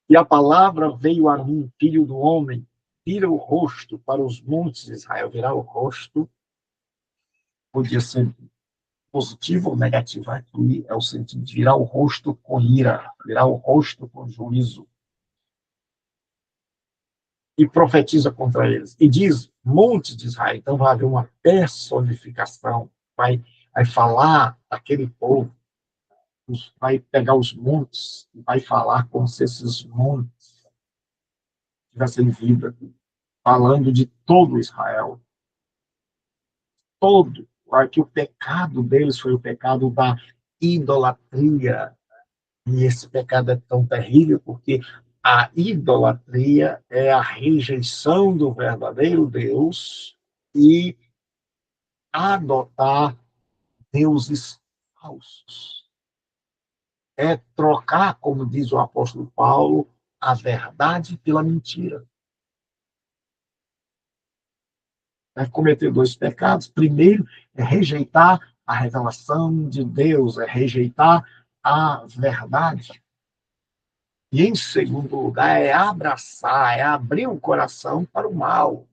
E a palavra veio a mim, filho do homem, vira o rosto para os montes de Israel. Virar o rosto podia ser positivo ou negativo. Aqui é o sentido de virar o rosto com ira, virar o rosto com juízo. E profetiza contra eles. E diz, montes de Israel. Então vai haver uma personificação. Vai falar daquele povo, vai pegar os montes e vai falar como se esses montes tivessem vida, falando de todo Israel. Todo. Que o pecado deles foi o pecado da idolatria. E esse pecado é tão terrível porque a idolatria é a rejeição do verdadeiro Deus e adotar deuses falsos. É trocar, como diz o apóstolo Paulo, a verdade pela mentira. É cometer dois pecados. Primeiro, é rejeitar a revelação de Deus, é rejeitar a verdade. E, em segundo lugar, é abraçar, é abrir o coração para o mal.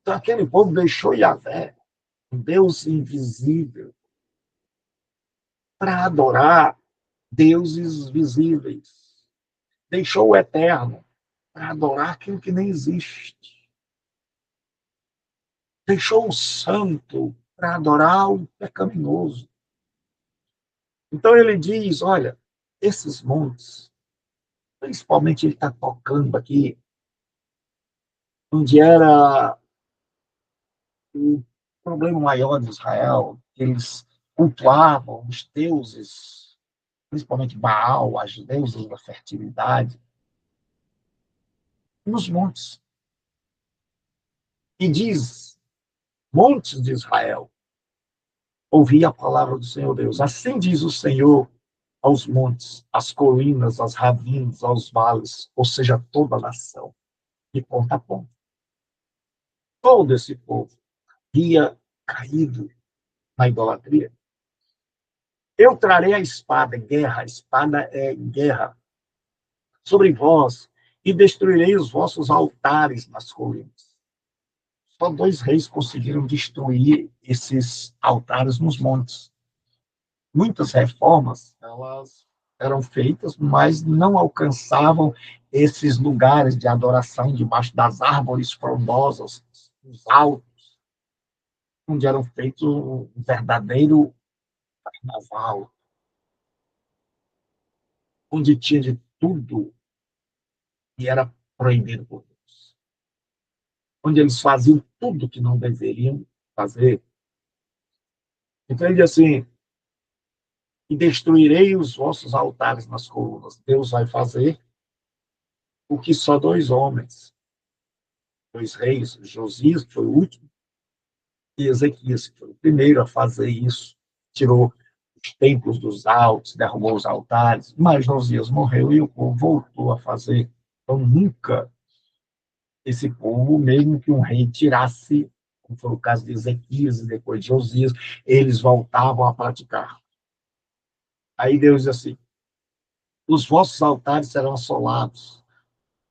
Então, aquele povo deixou Yahvé, um Deus invisível, para adorar deuses visíveis. Deixou o eterno para adorar aquilo que nem existe. Deixou o santo para adorar o pecaminoso. Então ele diz, olha, esses montes, principalmente ele está tocando aqui, onde era o problema maior de Israel, eles cultuavam os deuses, principalmente Baal, as deusas da fertilidade, nos montes. E diz, montes de Israel, ouvi a palavra do Senhor Deus. Assim diz o Senhor aos montes, às colinas, às ravinas, aos vales, ou seja, toda a nação, de ponta a ponta. Todo esse povo havia caído na idolatria. Eu trarei a espada, guerra, a espada é guerra, sobre vós, e destruirei os vossos altares nas colinas. Só 2 reis conseguiram destruir esses altares nos montes. Muitas reformas, elas eram feitas, mas não alcançavam esses lugares de adoração debaixo das árvores frondosas, os altos, onde eram feitos um verdadeiro carnaval, onde tinha de tudo e era proibido por Deus. Onde eles faziam tudo que não deveriam fazer. Então ele diz assim, e destruirei os vossos altares nas colunas. Deus vai fazer o que só 2 homens, 2 reis, Josias, que foi o último, e Ezequias, que foi o primeiro a fazer isso, tirou os templos dos altos, derrubou os altares, mas Josias morreu e o povo voltou a fazer. Então, nunca esse povo, mesmo que um rei tirasse, como foi o caso de Ezequias e depois de Josias, eles voltavam a praticar. Aí Deus diz assim, os vossos altares serão assolados,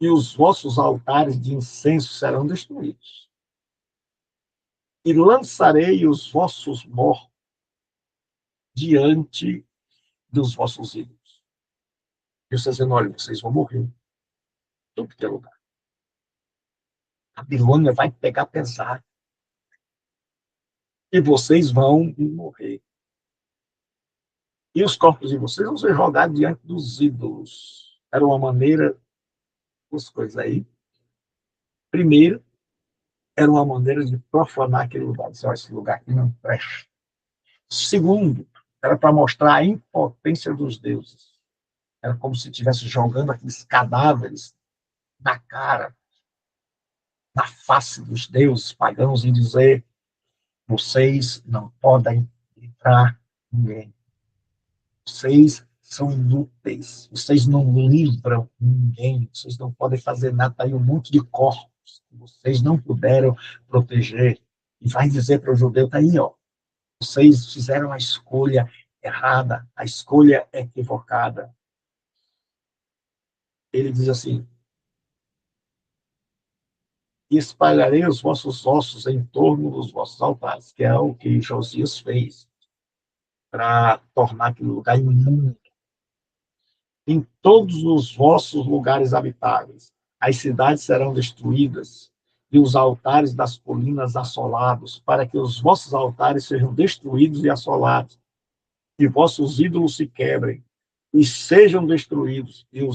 e os vossos altares de incenso serão destruídos. E lançarei os vossos mortos diante dos vossos ídolos. E vocês dizendo, olha, vocês vão morrer. Tudo que é lugar. A Babilônia vai pegar pesado. E vocês vão morrer. E os corpos de vocês vão ser jogados diante dos ídolos. Era uma maneira, duas coisas aí. Primeiro, era uma maneira de profanar aquele lugar. Dizer, esse lugar aqui não presta. Segundo, era para mostrar a impotência dos deuses. Era como se estivesse jogando aqueles cadáveres na cara, na face dos deuses pagãos e dizer: vocês não podem livrar ninguém. Vocês são inúteis. Vocês não livram ninguém. Vocês não podem fazer nada. Está aí um monte de corpos que vocês não puderam proteger. E vai dizer para o judeu: está aí, ó. Vocês fizeram a escolha errada, a escolha equivocada. Ele diz assim: e espalharei os vossos ossos em torno dos vossos altares, que é o que Josias fez para tornar aquele lugar imundo. Em todos os vossos lugares habitáveis, as cidades serão destruídas e os altares das colinas assolados, para que os vossos altares sejam destruídos e assolados, e vossos ídolos se quebrem e sejam destruídos, deixa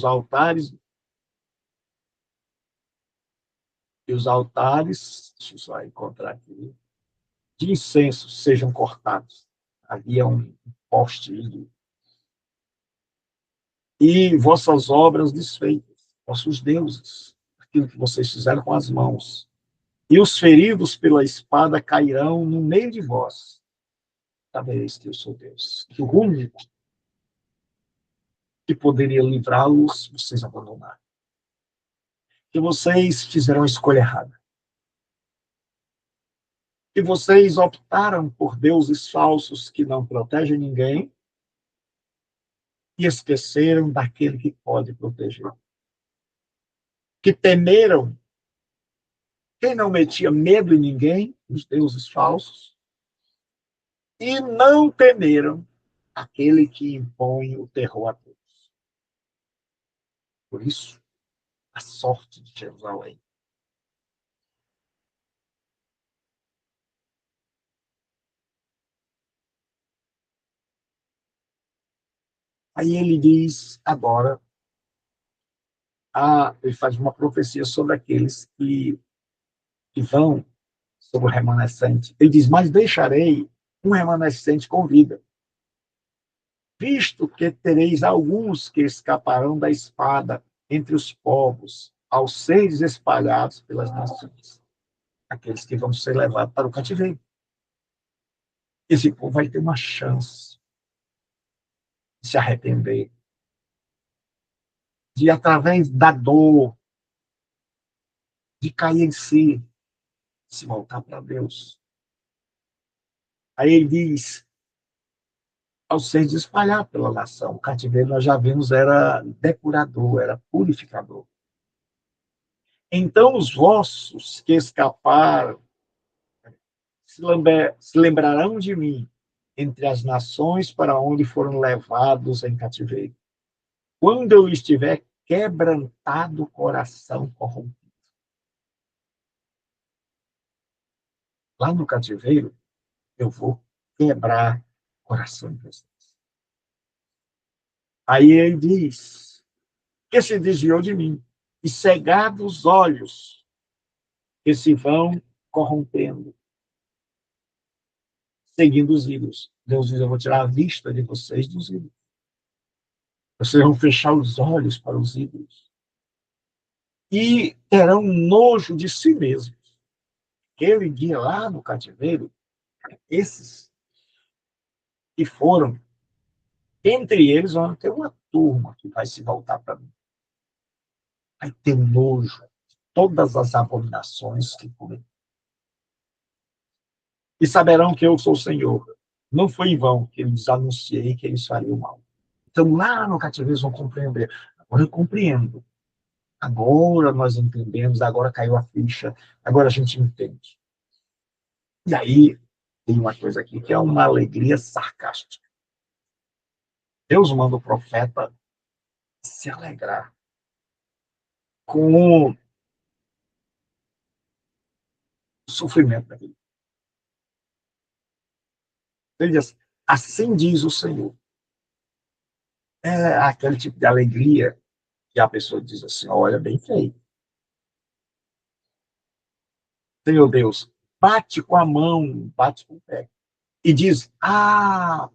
eu só encontrar aqui, de incenso sejam cortados. Havia um poste e vossas obras desfeitas, vossos deuses, aquilo que vocês fizeram com as mãos. E os feridos pela espada cairão no meio de vós. Sabereis que eu sou Deus. Que o único que poderia livrá-los, vocês abandonaram. Que vocês fizeram a escolha errada. Que vocês optaram por deuses falsos que não protegem ninguém e esqueceram daquele que pode proteger. Que temeram quem não metia medo em ninguém, os deuses falsos, e não temeram aquele que impõe o terror a todos. Por isso, a sorte de Jerusalém. Aí ele diz, agora, ele faz uma profecia sobre aqueles que vão sobre o remanescente. Ele diz, mas deixarei um remanescente com vida, visto que tereis alguns que escaparão da espada entre os povos, aos seres espalhados pelas nações, aqueles que vão ser levados para o cativeiro. Esse povo vai ter uma chance de se arrepender, de, através da dor, de cair em si, se voltar para Deus. Aí ele diz, ao ser espalhado pela nação, o cativeiro, nós já vimos, era depurador, era purificador. Então os vossos que escaparam se lembrarão de mim entre as nações para onde foram levados em cativeiro, quando eu estiver quebrantado o coração corrompido. Lá no cativeiro, eu vou quebrar o coração de vocês. Aí ele diz, que se desviou de mim, e cegado os olhos, que se vão corrompendo, seguindo os ídolos. Deus diz, eu vou tirar a vista de vocês dos ídolos. Vocês vão fechar os olhos para os ídolos. E terão nojo de si mesmos. Aquele dia lá no cativeiro, esses que foram, entre eles vão ter uma turma que vai se voltar para mim. Vai ter nojo de todas as abominações que cometeram. E saberão que eu sou o Senhor. Não foi em vão que eu lhes anunciei que eles fariam mal. Então, lá no cativeiro, eles vão compreender. Agora eu compreendo. Agora nós entendemos, agora caiu a ficha, agora a gente entende. E aí, tem uma coisa aqui que é uma alegria sarcástica. Deus manda o profeta se alegrar com o sofrimento daquele. Ele diz, assim diz o Senhor. É aquele tipo de alegria que a pessoa diz assim, olha, bem feito. Senhor Deus, bate com a mão, bate com o pé. e diz,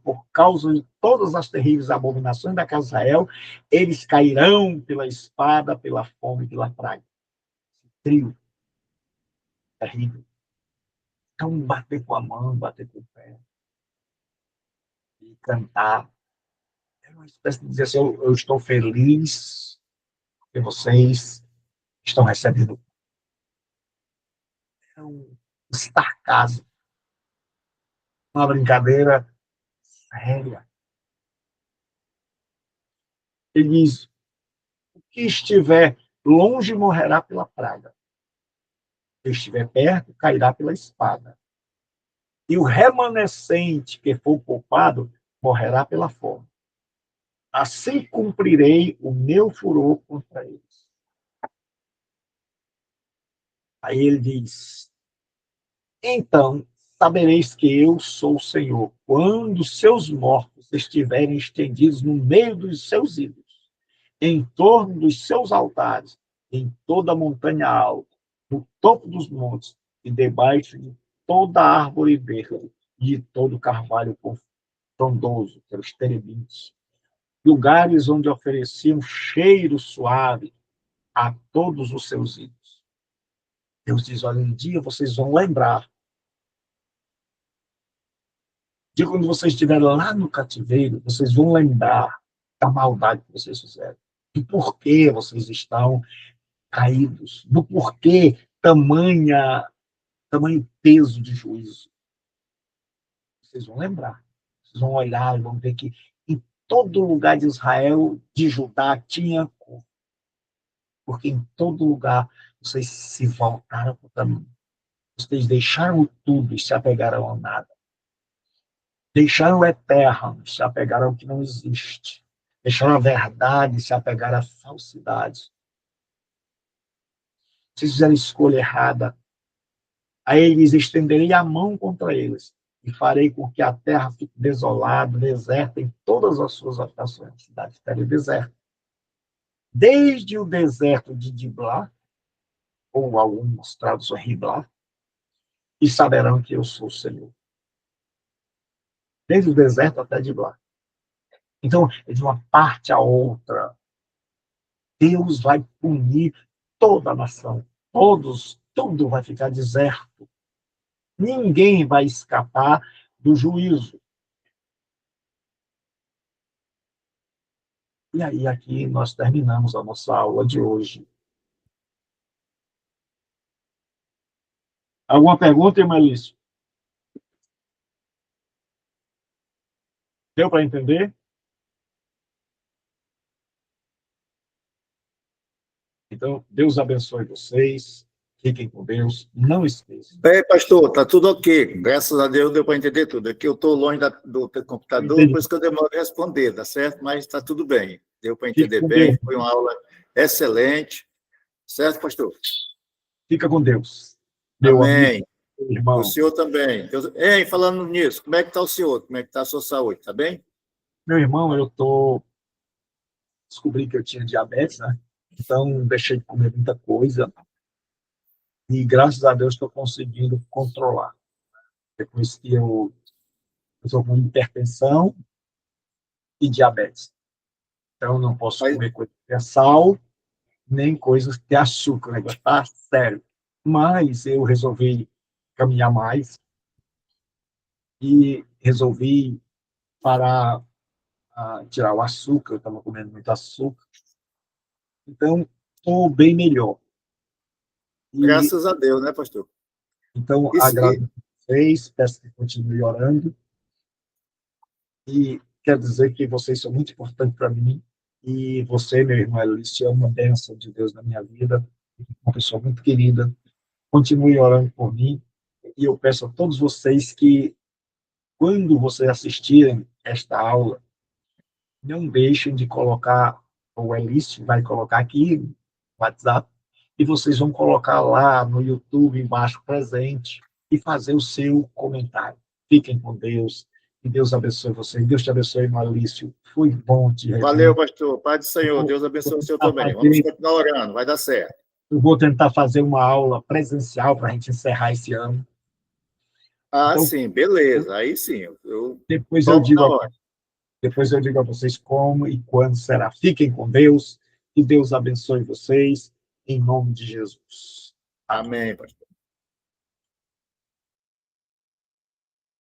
por causa de todas as terríveis abominações da casa de Israel, eles cairão pela espada, pela fome e pela praga. Trio terrível. Então, bater com a mão, bater com o pé, e cantar. É uma espécie de dizer assim, eu estou feliz que vocês estão recebendo. É um sarcasmo, uma brincadeira séria. Ele diz, o que estiver longe morrerá pela praga. O que estiver perto cairá pela espada. E o remanescente que for poupado morrerá pela fome. Assim cumprirei o meu furor contra eles. Aí ele diz, então sabereis que eu sou o Senhor, quando seus mortos estiverem estendidos no meio dos seus ídolos, em torno dos seus altares, em toda a montanha alta, no topo dos montes, e debaixo de toda árvore verde, e de todo carvalho frondoso, pelos terebintes, lugares onde ofereciam cheiro suave a todos os seus ídolos. Deus diz, olha, um dia vocês vão lembrar de quando vocês estiverem lá no cativeiro, vocês vão lembrar da maldade que vocês fizeram, do porquê vocês estão caídos, do porquê tamanho peso de juízo. Vocês vão lembrar, vocês vão olhar e vão ver que em todo lugar de Israel, de Judá, tinha cor, porque em todo lugar vocês se voltaram para o caminho. Vocês deixaram tudo e se apegaram a nada. Deixaram o eterno, se apegaram ao que não existe. Deixaram a verdade, se apegaram à falsidade. Vocês fizeram a escolha errada. Aí eles estenderei a mão contra eles e farei com que a terra fique desolada, deserta em todas as suas habitações. A cidade ficaria deserta. Desde o deserto de Diblá, ou alguns traduções Riblá, e saberão que eu sou o Senhor. Desde o deserto até Diblá. Então, de uma parte a outra, Deus vai punir toda a nação. Tudo vai ficar deserto. Ninguém vai escapar do juízo. E aí, aqui nós terminamos a nossa aula de hoje. Alguma pergunta, irmã Alice? Deu para entender? Então, Deus abençoe vocês. Fiquem com Deus. Não esqueçam. Bem, pastor, está tudo ok. Graças a Deus deu para entender tudo. Aqui eu estou longe do computador, por isso que eu demoro a responder, tá certo? Mas está tudo bem. Deu para entender bem. Deus. Foi uma aula excelente. Certo, pastor? Fica com Deus. Meu Amém. Amigo, irmão. O senhor também. Ei, falando nisso, como é que está o senhor? Como é que está a sua saúde? Está bem? Meu irmão, descobri que eu tinha diabetes, né? Então, deixei de comer muita coisa. E, graças a Deus, estou conseguindo controlar. Depois que eu estou com hipertensão e diabetes. Então, não posso comer coisa que tenha sal, nem coisas que tenha açúcar. O negócio está sério. Mas eu resolvi caminhar mais e resolvi parar tirar o açúcar. Eu estava comendo muito açúcar. Então, estou bem melhor. Graças a Deus, né, pastor? Então, agradeço a vocês, peço que continuem orando. E quero dizer que vocês são muito importantes para mim. E você, meu irmão Alice, é uma bênção de Deus na minha vida. Uma pessoa muito querida. Continue orando por mim. E eu peço a todos vocês que, quando vocês assistirem esta aula, não deixem de colocar, o Alice vai colocar aqui no WhatsApp, e vocês vão colocar lá no YouTube embaixo presente e fazer o seu comentário. Fiquem com Deus, e Deus abençoe vocês. Deus te abençoe, Maurício. Foi bom te rever. Valeu, pastor. Pai do Senhor. Deus abençoe o senhor também. Vamos continuar orando, vai dar certo. Eu vou tentar fazer uma aula presencial para a gente encerrar esse ano. Ah, Então, sim, beleza. Aí sim, eu depois eu tomo na digo a, hora. depois eu digo a vocês como e quando será. Fiquem com Deus, que Deus abençoe vocês, em nome de Jesus. Amém. Amém, pastor.